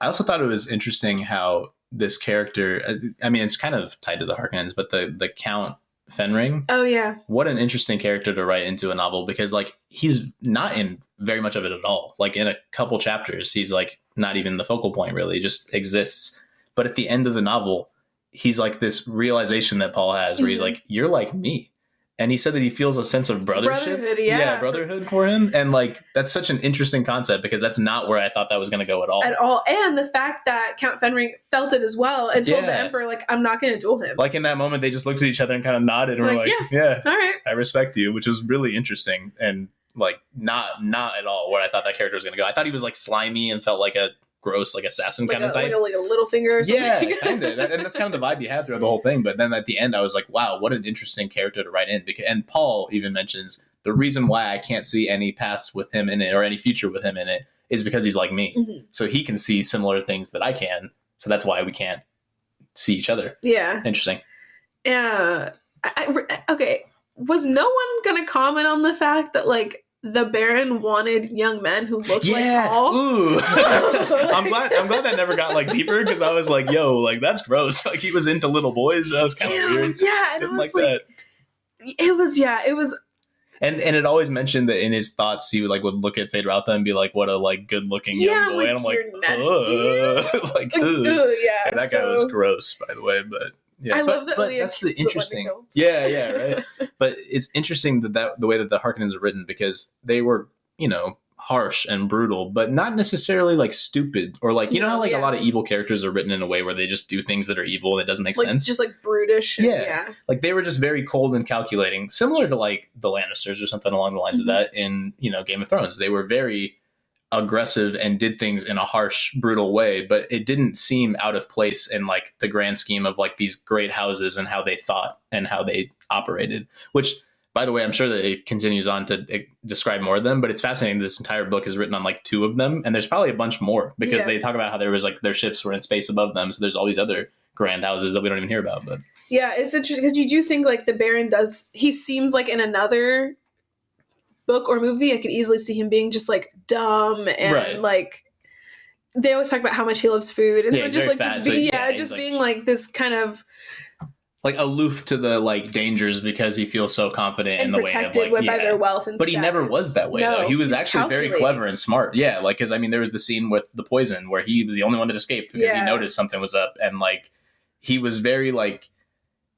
Speaker 2: I also thought it was interesting how this character, I mean, it's kind of tied to the Harkonnens, but the Count Fenring.
Speaker 1: Oh, yeah.
Speaker 2: What an interesting character to write into a novel, because like he's not in very much of it at all. Like in a couple chapters, he's like not even the focal point, really, just exists. But at the end of the novel, he's like this realization that Paul has where he's like, you're like me. And he said that he feels a sense of brothership. Brotherhood for him. And like, that's such an interesting concept because that's not where I thought that was going to go at all.
Speaker 1: At all. And the fact that Count Fenring felt it as well and told the Emperor, like, I'm not going to duel him.
Speaker 2: Like in that moment, they just looked at each other and kind of nodded and were like, yeah,
Speaker 1: all right.
Speaker 2: I respect you, which was really interesting. And like, not at all where I thought that character was going to go. I thought he was like slimy and felt like a gross, like assassin kind of type.
Speaker 1: Like a little finger or something.
Speaker 2: Yeah, kind of. And that's kind of the vibe you had throughout the whole thing. But then at the end, I was like, wow, what an interesting character to write in. And Paul even mentions the reason why I can't see any past with him in it or any future with him in it is because he's like me. Mm-hmm. So he can see similar things that I can. So that's why we can't see each other.
Speaker 1: Yeah.
Speaker 2: Interesting.
Speaker 1: Yeah. Okay. Was no one going to comment on the fact that, like, the Baron wanted young men who looked like Paul?
Speaker 2: Ooh. I'm glad that never got like deeper because I was like, yo, like that's gross. Like he was into little boys. That was kind of weird.
Speaker 1: Yeah, and
Speaker 2: didn't
Speaker 1: it was
Speaker 2: like that.
Speaker 1: It was.
Speaker 2: And it always mentioned that in his thoughts he would look at Feyd-Rautha and be like, what a like good looking young boy.
Speaker 1: Like,
Speaker 2: and I'm like,
Speaker 1: like,
Speaker 2: yeah. And that guy was gross, by the way, but. Yeah,
Speaker 1: I love that.
Speaker 2: But that's the interesting. Yeah, right. But it's interesting that the way that the Harkonnens are written because they were, harsh and brutal, but not necessarily like stupid or like you know how like a lot of evil characters are written in a way where they just do things that are evil and it doesn't make sense.
Speaker 1: Just like brutish.
Speaker 2: Yeah, like they were just very cold and calculating, similar to like the Lannisters or something along the lines of that in Game of Thrones. They were very aggressive and did things in a harsh, brutal way, but it didn't seem out of place in like the grand scheme of like these great houses and how they thought and how they operated, which by the way, I'm sure that it continues on to describe more of them, but it's fascinating. This entire book is written on like 2 of them. And there's probably a bunch more because they talk about how there was like their ships were in space above them. So there's all these other grand houses that we don't even hear about. But
Speaker 1: yeah, it's interesting because you do think like the Baron he seems like in another book or movie, I could easily see him being just like dumb and like they always talk about how much he loves food, and so just being like this kind of
Speaker 2: like aloof to the like dangers because he feels so confident in the way of like
Speaker 1: by their wealth and
Speaker 2: but status. He never was that way though. He was actually very clever and smart. Yeah, like because I mean there was the scene with the poison where he was the only one that escaped because he noticed something was up, and like he was very like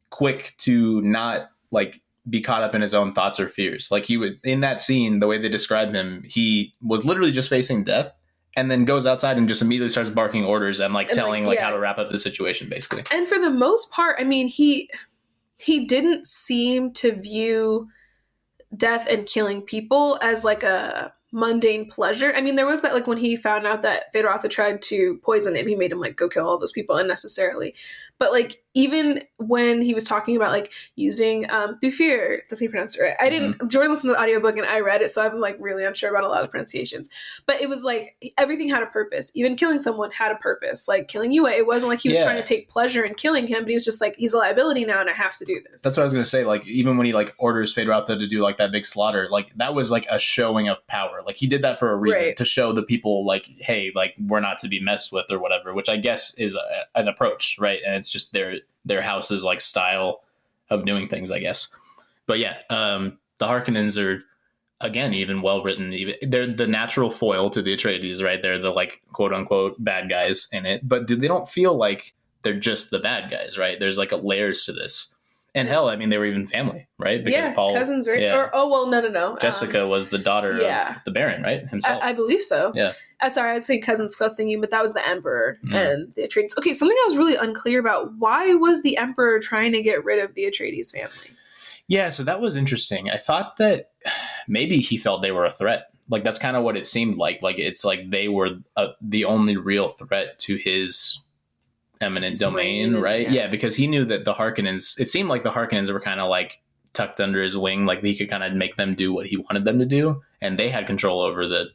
Speaker 2: quick to not like be caught up in his own thoughts or fears. Like he would, in that scene, the way they described him, he was literally just facing death and then goes outside and just immediately starts barking orders and like telling how to wrap up the situation basically.
Speaker 1: And for the most part, I mean, he didn't seem to view death and killing people as like a mundane pleasure. I mean, there was that like when he found out that Feyd-Rautha tried to poison him, he made him like go kill all those people unnecessarily. But like even when he was talking about like using through fear, that's how you pronounce it, right? I didn't. Jordan listened to the audiobook and I read it, so I'm like really unsure about a lot of the pronunciations. But it was like everything had a purpose. Even killing someone had a purpose. Like killing Yue, it wasn't like he was trying to take pleasure in killing him, but he was just like he's a liability now and I have to do this.
Speaker 2: That's what I was gonna say. Like even when he like orders Feyd-Rautha to do like that big slaughter, like that was like a showing of power. Like he did that for a reason to show the people like, hey, like we're not to be messed with or whatever. Which I guess is an approach, right? And it's just their house's like style of doing things, I guess. But yeah, the Harkonnens are again even well written. They're the natural foil to the Atreides, right? They're the like quote unquote bad guys in it, but they don't feel like they're just the bad guys, right? There's like layers to this. And hell, I mean, they were even family, right? Because Paul,
Speaker 1: cousins, right? Yeah. No.
Speaker 2: Jessica was the daughter of the Baron, right? Himself.
Speaker 1: I believe so.
Speaker 2: Yeah.
Speaker 1: Sorry, I was saying cousins disgusting you, but that was the Emperor and the Atreides. Okay, something I was really unclear about. Why was the Emperor trying to get rid of the Atreides family?
Speaker 2: Yeah, so that was interesting. I thought that maybe he felt they were a threat. Like, that's kind of what it seemed like. Like, it's like they were the only real threat to his eminent domain, right? Yeah, because he knew that the Harkonnens, it seemed like the Harkonnens were kind of like tucked under his wing, like he could kind of make them do what he wanted them to do, and they had control over the,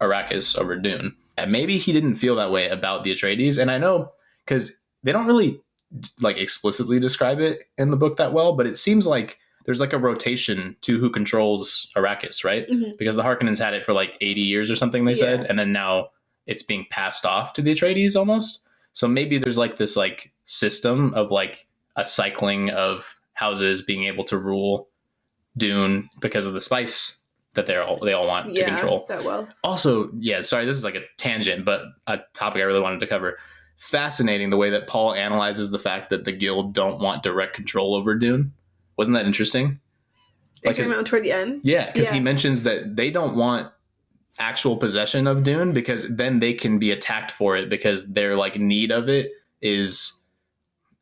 Speaker 2: Arrakis, over Dune. And maybe he didn't feel that way about the Atreides, and I know because they don't really like explicitly describe it in the book that well, but it seems like there's like a rotation to who controls Arrakis, right? Mm-hmm. Because the Harkonnens had it for like 80 years or something, they said, and then now it's being passed off to the Atreides almost. So maybe there's like this like system of like a cycling of houses being able to rule Dune because of the spice that they all want to control.
Speaker 1: That well.
Speaker 2: Also, sorry, this is like a tangent, but a topic I really wanted to cover. Fascinating the way that Paul analyzes the fact that the guild don't want direct control over Dune. Wasn't that interesting?
Speaker 1: Like toward the end?
Speaker 2: Yeah, because he mentions that they don't want actual possession of Dune because then they can be attacked for it because their like need of it is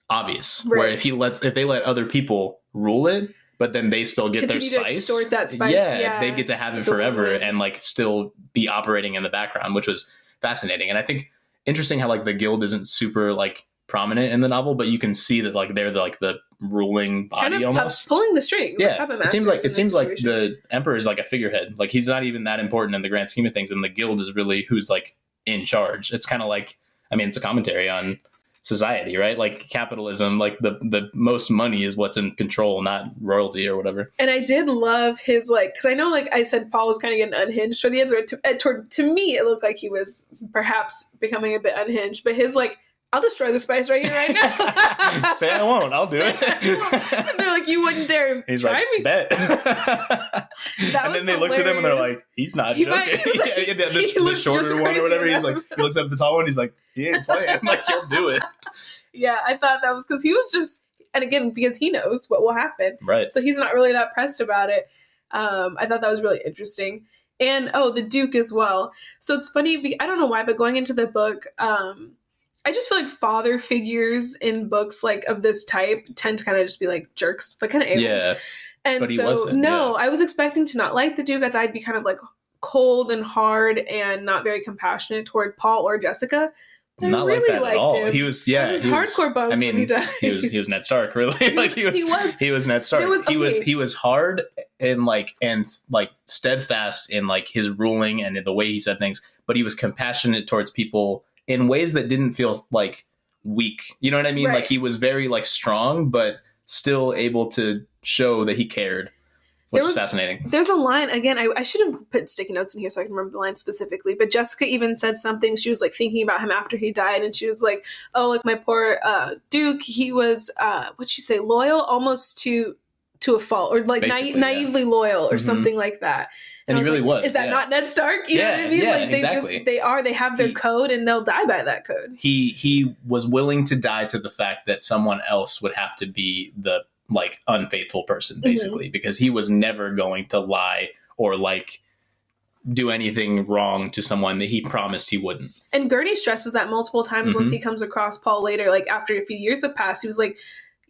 Speaker 2: obvious. Right. Where if they let other people rule it, but then they still get their spice. To extort that spice. Yeah, they get to have it forever and like still be operating in the background, which was fascinating. And I think interesting how like the guild isn't super like prominent in the novel, but you can see that like they're the ruling body kind of almost
Speaker 1: pulling the strings.
Speaker 2: Yeah, like it seems like the emperor is like a figurehead. Like he's not even that important in the grand scheme of things, and the guild is really who's like in charge. It's kind of like, I mean, it's a commentary on society, right? Like capitalism, like the most money is what's in control, not royalty or whatever.
Speaker 1: And I did love his like, because I know like I said Paul was kind of getting unhinged toward the end. To me it looked like he was perhaps becoming a bit unhinged, but his like, I'll destroy the spice right here, right now.
Speaker 2: Say I won't. I'll do it.
Speaker 1: They're like, you wouldn't dare
Speaker 2: He's
Speaker 1: try
Speaker 2: like,
Speaker 1: me.
Speaker 2: Bet. And then they looked at him and they're like, he's not joking. The shorter one or whatever. He's like, he looks up the tall one. He's like, he ain't playing. Like, he'll do it.
Speaker 1: Yeah, I thought that was because he was just, and again, because he knows what will happen.
Speaker 2: Right.
Speaker 1: So he's not really that pressed about it. I thought that was really interesting. And, the Duke as well. So it's funny, I don't know why, but going into the book, I just feel like father figures in books like of this type tend to kind of just be like jerks, like kind of aliens. Yeah, and but I was expecting to not like the Duke. I thought I'd be kind of like cold and hard and not very compassionate toward Paul or Jessica. But
Speaker 2: not
Speaker 1: I really
Speaker 2: like that at all.
Speaker 1: Him.
Speaker 2: He was
Speaker 1: hardcore bummed.
Speaker 2: I mean, he was Ned Stark, really. Like he was Ned Stark. He was hard and steadfast in like his ruling and in the way he said things, but he was compassionate towards people in ways that didn't feel like weak. You know what I mean? Right. Like he was very like strong, but still able to show that he cared, which is fascinating.
Speaker 1: There's a line, again, I should have put sticky notes in here so I can remember the line specifically, but Jessica even said something. She was like thinking about him after he died, and she was like, oh, like my poor Duke, he was, what'd she say, loyal almost to a fault, or like naively loyal or something like that.
Speaker 2: And he really was.
Speaker 1: Is that not Ned Stark? You know what I mean? Like
Speaker 2: exactly.
Speaker 1: They have their code and they'll die by that code.
Speaker 2: He was willing to die to the fact that someone else would have to be the like unfaithful person, basically, because he was never going to lie or like do anything wrong to someone that he promised he wouldn't.
Speaker 1: And Gurney stresses that multiple times once he comes across Paul later, like after a few years have passed, he was like,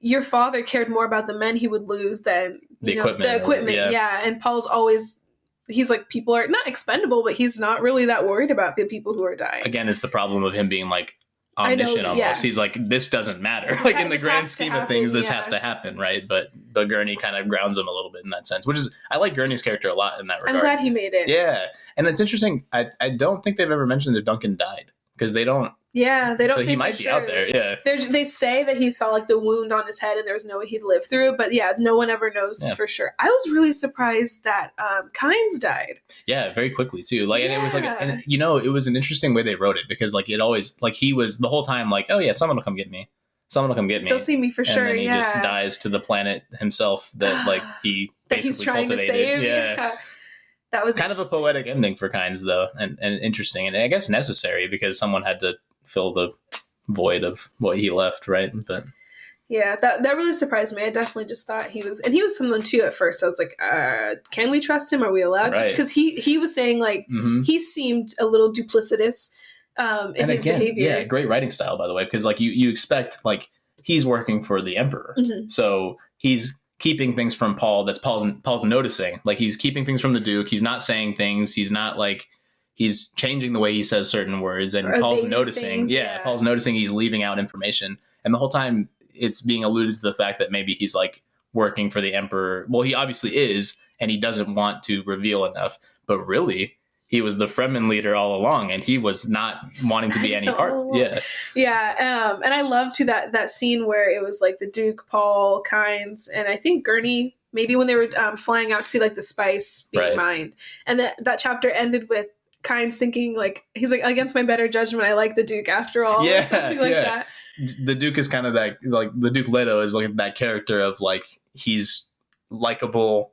Speaker 1: your father cared more about the men he would lose than the equipment. Yeah. And Paul's always, he's like, people are not expendable, but he's not really that worried about the people who are dying.
Speaker 2: Again, it's the problem of him being like omniscient almost. Yeah. He's like, this doesn't matter. Like in the grand scheme of things, this has to happen, right? But Gurney kind of grounds him a little bit in that sense, which is, I like Gurney's character a lot in that regard.
Speaker 1: I'm glad he made it.
Speaker 2: Yeah. And it's interesting. I don't think they've ever mentioned that Duncan died because they don't.
Speaker 1: Yeah, they don't. So
Speaker 2: he might be out there. Yeah,
Speaker 1: they say that he saw like the wound on his head, and there was no way he'd live through. But yeah, no one ever knows for sure. I was really surprised that Kynes died.
Speaker 2: Yeah, very quickly too. Like, and it was like, and it was an interesting way they wrote it because like it always like he was the whole time like, oh yeah, someone will come get me. Someone will come get me.
Speaker 1: They'll see me for sure.
Speaker 2: And then he just dies to the planet himself that like he basically
Speaker 1: he's trying
Speaker 2: cultivated.
Speaker 1: To save. Yeah. That was
Speaker 2: kind of a poetic ending for Kynes though, and interesting, and I guess necessary because someone had to fill the void of what he left, right? But
Speaker 1: yeah, that really surprised me. I definitely just thought he was someone too at first. I was like, can we trust him? Are we allowed to? Because he was saying like he seemed a little duplicitous in his behavior.
Speaker 2: Yeah, great writing style, by the way, because like you expect like he's working for the emperor, so he's keeping things from Paul that's Paul's noticing. Like he's keeping things from the Duke. He's not saying things. He's not like. He's changing the way he says certain words, and Paul's noticing.
Speaker 1: Things,
Speaker 2: Paul's noticing he's leaving out information, and the whole time it's being alluded to the fact that maybe he's like working for the emperor. Well, he obviously is, and he doesn't want to reveal enough. But really, he was the Fremen leader all along, and he was not wanting to be any part.
Speaker 1: Yeah. And I loved too that scene where it was like the Duke, Paul, Kynes, and I think Gurney. Maybe when they were flying out to see like the spice being mined, and that chapter ended with Kynes thinking like he's like, against my better judgment, I like the Duke after all. Or something like that.
Speaker 2: The Duke is kind of that, like the Duke Leto is like that character of like he's likable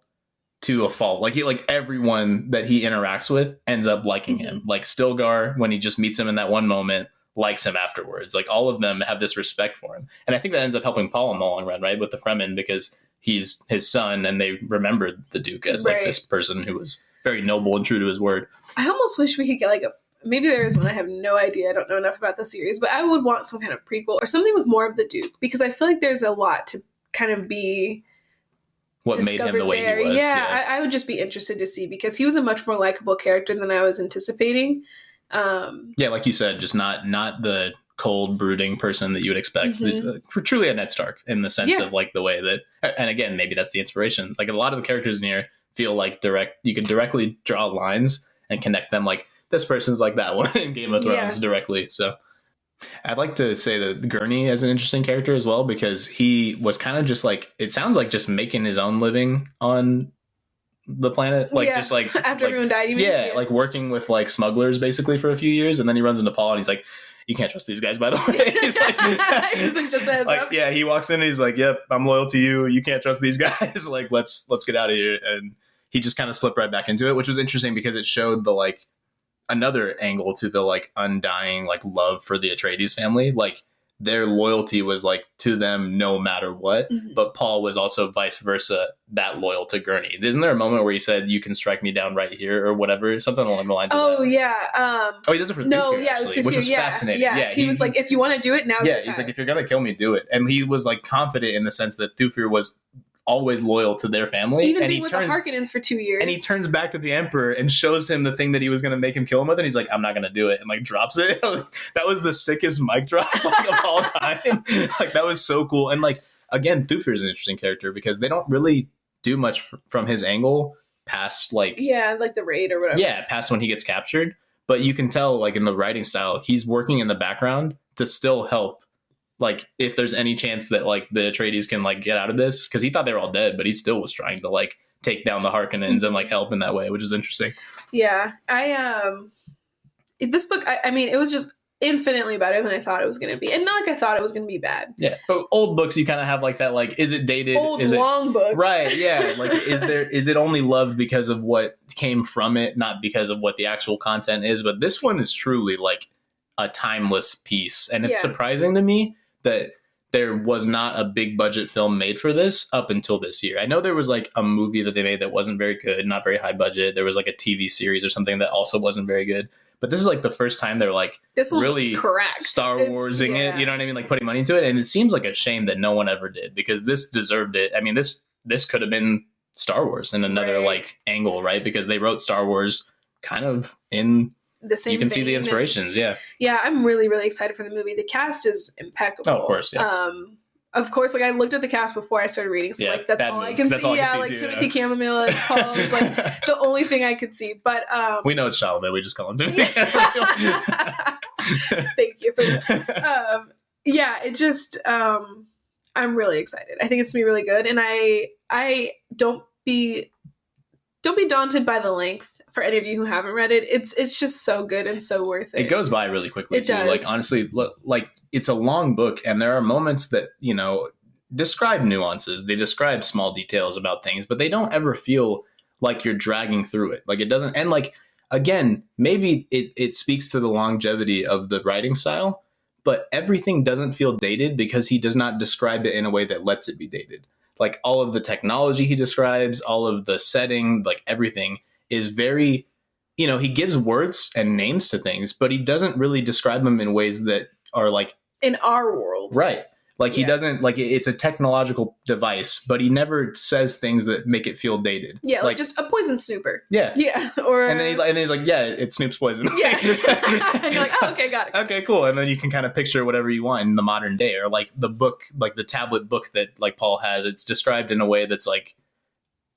Speaker 2: to a fault. Like he like everyone that he interacts with ends up liking him. Like Stilgar, when he just meets him in that one moment, likes him afterwards. Like all of them have this respect for him, and I think that ends up helping Paul in the long run, right, with the Fremen, because he's his son, and they remembered the Duke as like this person who was very noble and true to his word.
Speaker 1: I almost wish we could get like maybe there is one, I have no idea, I don't know enough about the series, but I would want some kind of prequel or something with more of the Duke, because I feel like there's a lot to kind of be
Speaker 2: what made him the way
Speaker 1: there.
Speaker 2: He was.
Speaker 1: Yeah. I would just be interested to see, because he was a much more likable character than I was anticipating.
Speaker 2: Yeah, like you said, just not the cold, brooding person that you would expect. For truly a Ned Stark in the sense of like the way that, and again, maybe that's the inspiration. Like a lot of the characters in here feel like you can directly draw lines and connect them. Like this person's like that one in Game of Thrones directly. So I'd like to say that Gurney is an interesting character as well, because he was kind of just like, it sounds like just making his own living on the planet, like just like
Speaker 1: after everyone died. You
Speaker 2: mean? Like working with like smugglers basically for a few years, and then he runs into Paul and he's like, you can't trust these guys, by the way. He's like just a heads up. Yeah, he walks in and he's like, yep, I'm loyal to you, you can't trust these guys. Like let's get out of here. And he just kind of slipped right back into it, which was interesting because it showed the like another angle to the like undying like love for the Atreides family. Like their loyalty was like to them no matter what, but Paul was also vice versa, that loyal to Gurney. Isn't there a moment where he said, you can strike me down right here or whatever, something along the lines of that? He does it for Thufir, actually, which was fascinating.
Speaker 1: Yeah, he was like, if you want to do it, now's the time.
Speaker 2: He's like, if you're gonna kill me, do it. And he was like confident in the sense that Thufir was always loyal to their family,
Speaker 1: even being with the Harkonnens for 2 years.
Speaker 2: And he turns back to the Emperor and shows him the thing that he was going to make him kill him with, and he's like, I'm not going to do it, and like drops it. That was the sickest mic drop like, of all time. Like that was so cool. And like again, Thufir is an interesting character because they don't really do much from his angle past like
Speaker 1: like the raid or whatever.
Speaker 2: Past when he gets captured. But you can tell like in the writing style, he's working in the background to still help. Like if there's any chance that like the Atreides can like get out of this, because he thought they were all dead, but he still was trying to like take down the Harkonnens and like help in that way, which is interesting.
Speaker 1: Yeah, this book, I mean, it was just infinitely better than I thought it was going to be, and not like I thought it was going to be bad. Yeah,
Speaker 2: but old books, you kind of have like that, like, is it dated? Is
Speaker 1: long books,
Speaker 2: right? Yeah, like is it only loved because of what came from it, not because of what the actual content is? But this one is truly like a timeless piece, and it's surprising to me that there was not a big budget film made for this up until this year. I know there was like a movie that they made that wasn't very good, not very high budget. There was like a TV series or something that also wasn't very good. But this is like the first time they're like
Speaker 1: this one
Speaker 2: really
Speaker 1: correct.
Speaker 2: Star Warsing it. You know what I mean? Like putting money into it. And it seems like a shame that no one ever did, because this deserved it. I mean, this could have been Star Wars in another like angle, right? Because they wrote Star Wars kind of in
Speaker 1: the same.
Speaker 2: You can see the inspirations. Yeah,
Speaker 1: I'm really, really excited for the movie. The cast is impeccable.
Speaker 2: Oh, of course,
Speaker 1: of course, like I looked at the cast before I started reading, so like that's all I can see. Like Timothy Chamomile as Paul is like the only thing I could see. But
Speaker 2: we know it's Chalamet. We just call him Timothy.
Speaker 1: Thank you for that. It just I'm really excited. I think it's gonna be really good, and I don't be daunted by the length. For any of you who haven't read it, it's just so good and so worth it.
Speaker 2: It goes by really quickly.
Speaker 1: It does.
Speaker 2: Like honestly, like it's a long book, and there are moments that describe nuances. They describe small details about things, but they don't ever feel like you're dragging through it. Like it doesn't. And like again, maybe it speaks to the longevity of the writing style, but everything doesn't feel dated because he does not describe it in a way that lets it be dated. Like all of the technology he describes, all of the setting, like everything is very, he gives words and names to things, but he doesn't really describe them in ways that are like
Speaker 1: in our world.
Speaker 2: Right. Like he doesn't, like it's a technological device, but he never says things that make it feel dated.
Speaker 1: Yeah. Like just a poison snooper.
Speaker 2: Yeah.
Speaker 1: Yeah. Or
Speaker 2: and then he's like, yeah, it snoops poison.
Speaker 1: Yeah. And you're like, oh, okay, got it.
Speaker 2: Okay, cool. And then you can kind of picture whatever you want in the modern day, or like the book, like the tablet book that like Paul has, it's described in a way that's like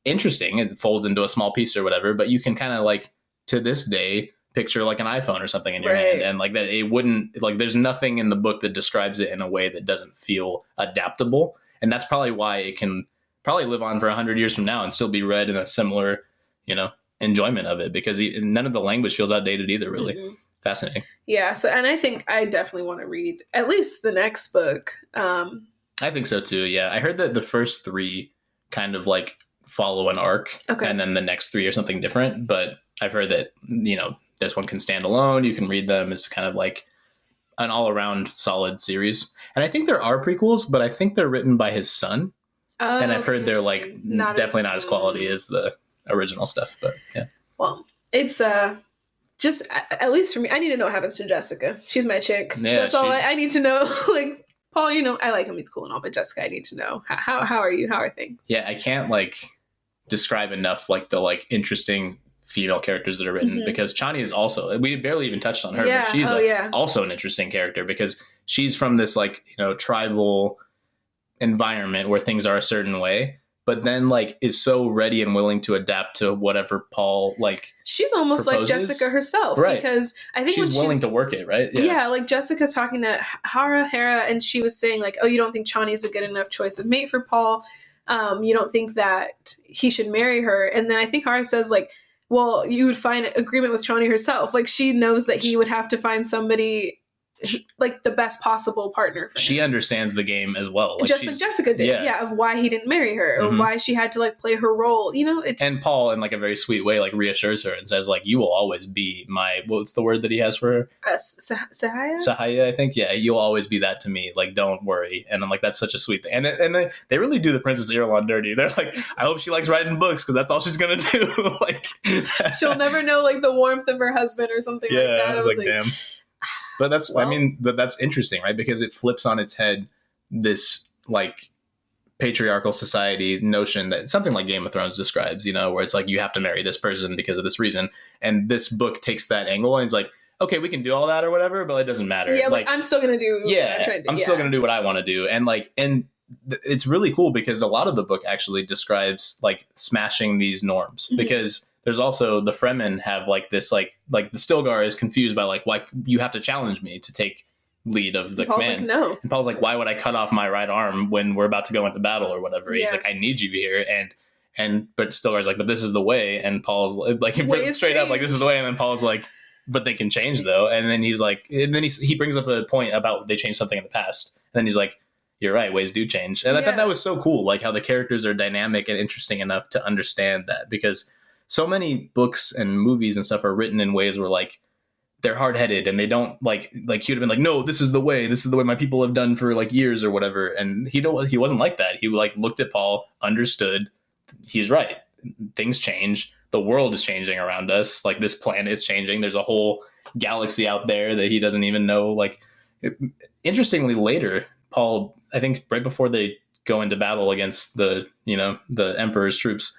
Speaker 2: interesting. It folds into a small piece or whatever, but you can kind of like to this day picture like an iPhone or something in your hand, and like that it wouldn't, like there's nothing in the book that describes it in a way that doesn't feel adaptable. And that's probably why it can probably live on for 100 years from now and still be read in a similar enjoyment of it, because none of the language feels outdated either. Really fascinating.
Speaker 1: Yeah. So, and I think I definitely want to read at least the next book. I
Speaker 2: think so too. Yeah, I heard that the first 3 kind of like follow an arc, and then the next 3 are something different. But I've heard that this one can stand alone. You can read them. It's kind of like an all around solid series. And I think there are prequels, but I think they're written by his son.
Speaker 1: Oh,
Speaker 2: and I've heard they're like definitely not as quality as the original stuff, but yeah.
Speaker 1: Well, it's just, at least for me, I need to know what happens to Jessica. She's my chick. Yeah, that's all I need to know. Like, Paul, you know, I like him, he's cool and all, but Jessica, I need to know how are you? How are things?
Speaker 2: Yeah, I can't like describe enough like the like interesting female characters that are written, because Chani is also, we barely even touched on her, but she's also an interesting character because she's from this like, you know, tribal environment where things are a certain way, but then like is so ready and willing to adapt to whatever Paul like
Speaker 1: she's almost proposes. Like Jessica herself, right? Because I think
Speaker 2: she's willing to work it, right?
Speaker 1: Yeah, like Jessica's talking to Hera, and she was saying like, oh, you don't think Chani is a good enough choice of mate for Paul, you don't think that he should marry her, and then I think Hera says like, well, you would find agreement with Chani herself, like she knows that he would have to find somebody like the best possible partner for him. She
Speaker 2: understands the game as well, like
Speaker 1: just like Jessica did, of why he didn't marry her or why she had to like play her role, you know. It's
Speaker 2: and Paul in like a very sweet way like reassures her and says like, you will always be my, what's the word that he has for her? Sariah, I think. Yeah, you'll always be that to me, like don't worry. And I'm like, that's such a sweet thing. And they really do the Princess Irulan dirty. They're like, I hope she likes writing books because that's all she's gonna do. Like
Speaker 1: she'll never know like the warmth of her husband or something like that.
Speaker 2: I was like damn. But that's, well, I mean, that's interesting, right? Because it flips on its head this like patriarchal society notion that something like Game of Thrones describes, you know, where it's like, you have to marry this person because of this reason. And this book takes that angle and it's like, okay, we can do all that or whatever, but it doesn't matter.
Speaker 1: Yeah, like I'm still going to do
Speaker 2: what I'm trying to do. I'm still going to do what I want to do. And like, it's really cool because a lot of the book actually describes like smashing these norms, because there's also the Fremen have like this, like the Stilgar is confused by like, why you have to challenge me to take lead of the command.
Speaker 1: Like, no.
Speaker 2: And Paul's like, why would I cut off my right arm when we're about to go into battle or whatever? He's like, I need you here. But Stilgar's like, but this is the way. And Paul's like, straight up like, this is the way. And then Paul's like, but they can change though. And then he's like, and then he brings up a point about they changed something in the past. And then he's like, you're right, ways do change. And I thought that was so cool, like how the characters are dynamic and interesting enough to understand that, because so many books and movies and stuff are written in ways where like they're hard-headed and they don't like he would have been like, no, this is the way my people have done for like years or whatever. And he wasn't like that. He like looked at Paul, understood, he's right. Things change. The world is changing around us. Like this planet is changing. There's a whole galaxy out there that he doesn't even know. Like interestingly, later, Paul, I think right before they go into battle against the Emperor's troops,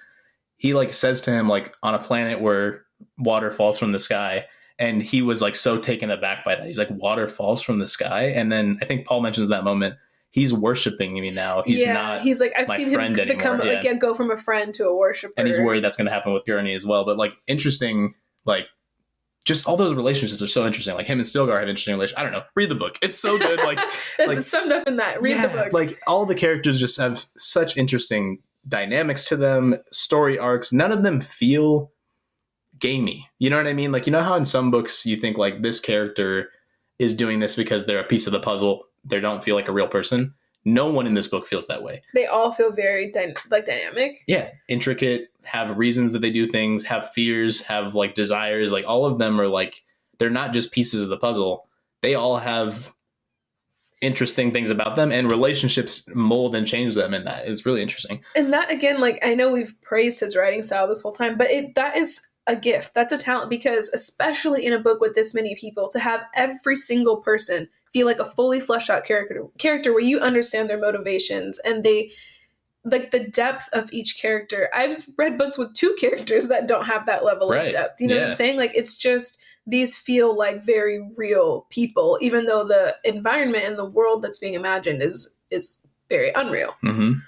Speaker 2: he like says to him like, on a planet where water falls from the sky. And he was like so taken aback by that. He's like, water falls from the sky. And then I think Paul mentions that moment. He's worshiping me now. He's not.
Speaker 1: He's like, I've seen him become go from a friend to a worshiper.
Speaker 2: And he's worried that's going to happen with Gurney as well. But like interesting, like just all those relationships are so interesting. Like him and Stilgar have interesting relationships. I don't know. Read the book. It's so good. Like
Speaker 1: it's summed up in that. Read the book.
Speaker 2: Like all the characters just have such interesting dynamics to them, story arcs. None of them feel gamey. You know what I mean? Like, you know how in some books you think like this character is doing this because they're a piece of the puzzle. They don't feel like a real person. No one in this book feels that way.
Speaker 1: They all feel very dynamic.
Speaker 2: Yeah. Intricate, have reasons that they do things, have fears, have like desires. Like all of them are like, they're not just pieces of the puzzle. They all have interesting things about them, and relationships mold and change them in that. It's really interesting.
Speaker 1: And that again, like I know we've praised his writing style this whole time, but that is a gift. That's a talent, because especially in a book with this many people, to have every single person feel like a fully fleshed out character where you understand their motivations and they like the depth of each character. I've read books with two characters that don't have that level of depth. You know what I'm saying? Like it's just, these feel like very real people, even though the environment and the world that's being imagined is very unreal.
Speaker 2: Mm-hmm.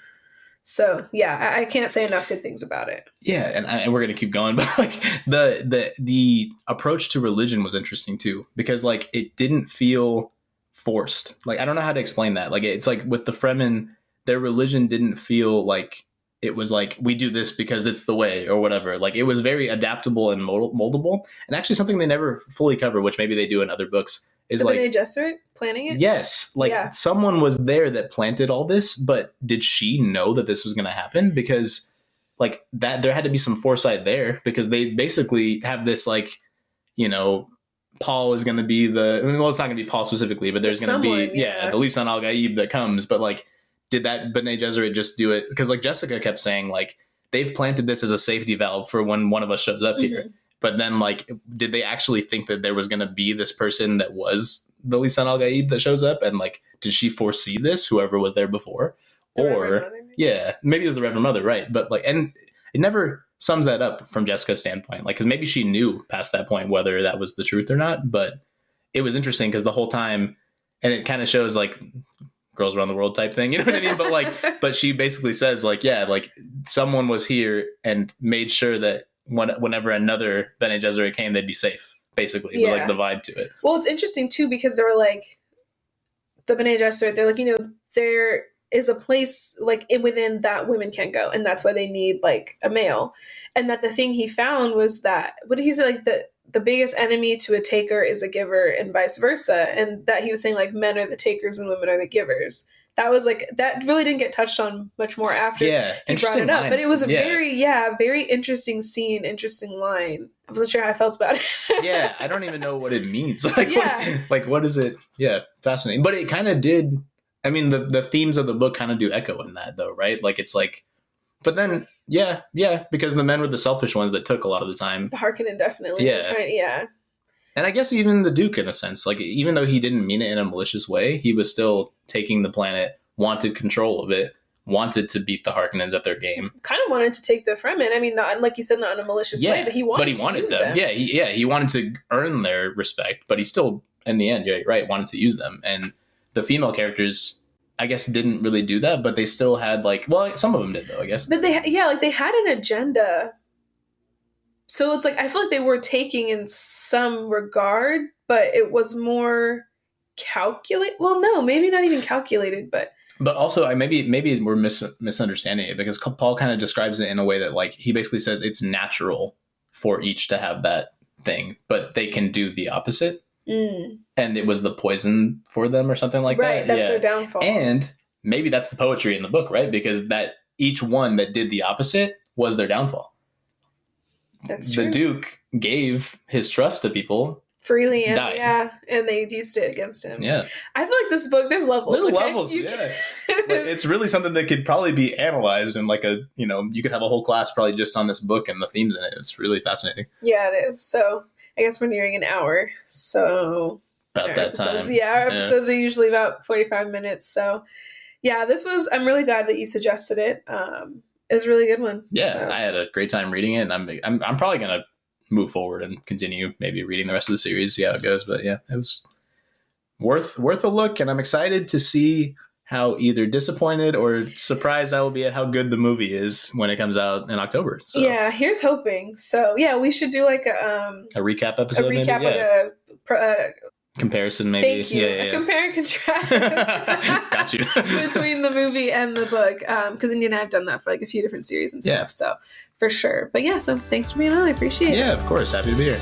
Speaker 1: So yeah, I can't say enough good things about it.
Speaker 2: Yeah, and we're gonna keep going, but like the approach to religion was interesting too, because like it didn't feel forced. Like I don't know how to explain that. Like it's like with the Fremen, their religion didn't feel like it was like, we do this because it's the way or whatever. Like it was very adaptable and moldable. And actually something they never fully cover, which maybe they do in other books, is
Speaker 1: the
Speaker 2: like
Speaker 1: Bene Gesserit planning it.
Speaker 2: Yes, like someone was there that planted all this, but did she know that this was going to happen? Because like that, there had to be some foresight there, because they basically have this like, you know, Paul is going to be well, it's not going to be Paul specifically, but there's going to be the Lisan al-Gaib that comes, but like, did that Bene Gesserit just do it? Because like Jessica kept saying, like, they've planted this as a safety valve for when one of us shows up here. But then, like, did they actually think that there was going to be this person that was the Lisan Al Gaib that shows up? And, like, did she foresee this, whoever was there before? Or, yeah, maybe it was the Reverend Mother, right? But, like, and it never sums that up from Jessica's standpoint. Like, because maybe she knew past that point whether that was the truth or not. But it was interesting because the whole time, and it kind of shows, like, girls around the world type thing, you know what I mean? But, like, but she basically says, like, yeah, like, someone was here and made sure that whenever another Bene Gesserit came, they'd be safe, basically. Yeah. Like the vibe to it.
Speaker 1: Well, it's interesting too because they were like, the Bene Gesserit, they're like, you know, there is a place like within that women can't go, and that's why they need like a male. And that the thing he found was that, what did he say? Like the biggest enemy to a taker is a giver, and vice versa. And that he was saying like men are the takers and women are the givers. That was like, that really didn't get touched on much more after he brought it up. Line. But it was a very interesting scene, interesting line. I wasn't sure how I felt about it.
Speaker 2: Yeah, I don't even know what it means. Like, what is it? Yeah, fascinating. But it kind of did, I mean, the themes of the book kind of do echo in that, though, right? Like, it's like, but then, yeah, because the men were the selfish ones that took a lot of the time.
Speaker 1: The Harkonnen definitely. Yeah.
Speaker 2: And I guess even the Duke, in a sense, like, even though he didn't mean it in a malicious way, he was still taking the planet, wanted control of it, wanted to beat the Harkonnens at their game.
Speaker 1: Kind of wanted to take the Fremen. I mean, not like you said, not in a malicious way, but he wanted to use them.
Speaker 2: Yeah, he wanted to earn their respect, but he still, in the end, you're right, wanted to use them. And the female characters, I guess, didn't really do that, but they still had, like, well, some of them did, though, I guess.
Speaker 1: But they had an agenda. So it's like, I feel like they were taking in some regard, but it was more calculated. Well, no, maybe not even calculated, but
Speaker 2: also, maybe we're misunderstanding it, because Paul kind of describes it in a way that, like, he basically says it's natural for each to have that thing, but they can do the opposite. And it was the poison for them or something like that.
Speaker 1: Right, that's their downfall.
Speaker 2: And maybe that's the poetry in the book, right? Because that each one that did the opposite was their downfall.
Speaker 1: That's true.
Speaker 2: The Duke gave his trust to people
Speaker 1: freely, and and they used it against him.
Speaker 2: Yeah,
Speaker 1: I feel like this book, there's levels.
Speaker 2: There's levels. Yeah, like, it's really something that could probably be analyzed in like a, you know, you could have a whole class probably just on this book and the themes in it. It's really fascinating.
Speaker 1: Yeah, it is. So I guess we're nearing an hour. So
Speaker 2: about that time.
Speaker 1: Yeah, our episodes are usually about 45 minutes. So yeah, I'm really glad that you suggested it. It was a really good one.
Speaker 2: Yeah,
Speaker 1: so.
Speaker 2: I had a great time reading it, and I'm probably gonna move forward and continue maybe reading the rest of the series, see how it goes. But yeah, it was worth a look, and I'm excited to see how either disappointed or surprised I will be at how good the movie is when it comes out in October. So.
Speaker 1: Yeah, here's hoping. So yeah, we should do like a
Speaker 2: recap episode.
Speaker 1: A recap,
Speaker 2: maybe?
Speaker 1: like
Speaker 2: comparison, maybe.
Speaker 1: Thank you. A compare and contrast.
Speaker 2: Got you.
Speaker 1: between the movie and the book, because India and I have done that for like a few different series and stuff. So for sure. But yeah, so thanks for being on. I appreciate it.
Speaker 2: Yeah, of course. Happy to be here.